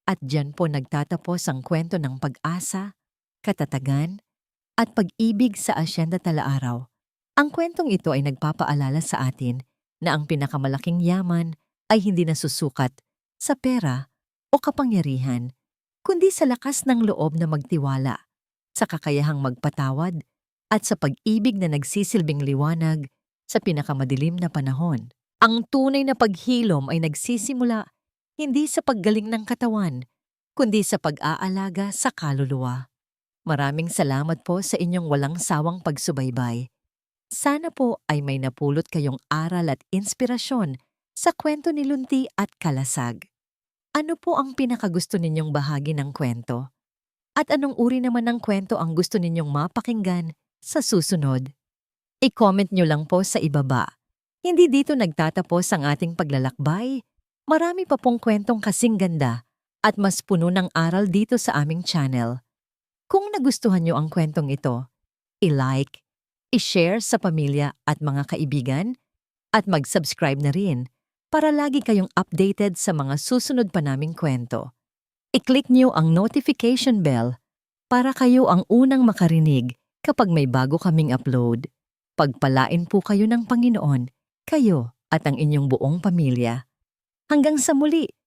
At diyan po nagtatapos ang kwento ng pag-asa, katatagan, at pag-ibig sa Asyenda Tala-Araw. Ang kwentong ito ay nagpapaalala sa atin na ang pinakamalaking yaman ay hindi nasusukat sa pera o kapangyarihan, kundi sa lakas ng loob na magtiwala, sa kakayahang magpatawad, at sa pag-ibig na nagsisilbing liwanag sa pinakamadilim na panahon. Ang tunay na paghilom ay nagsisimula hindi sa paggaling ng katawan, kundi sa pag-aalaga sa kaluluwa. Maraming salamat po sa inyong walang sawang pagsubaybay. Sana po ay may napulot kayong aral at inspirasyon sa kwento ni Lunti at Kalasag. Ano po ang pinakagusto ninyong bahagi ng kwento? At anong uri naman ng kwento ang gusto ninyong mapakinggan sa susunod? I-comment nyo lang po sa ibaba. Hindi dito nagtatapos ang ating paglalakbay. Marami pa pong kwentong kasing ganda at mas puno ng aral dito sa aming channel. Kung nagustuhan nyo ang kwentong ito, i-like, i-share sa pamilya at mga kaibigan, at mag-subscribe na rin para lagi kayong updated sa mga susunod pa naming kwento. I-click nyo ang notification bell para kayo ang unang makarinig kapag may bago kaming upload. Pagpalain po kayo ng Panginoon, kayo at ang inyong buong pamilya. Hanggang sa muli,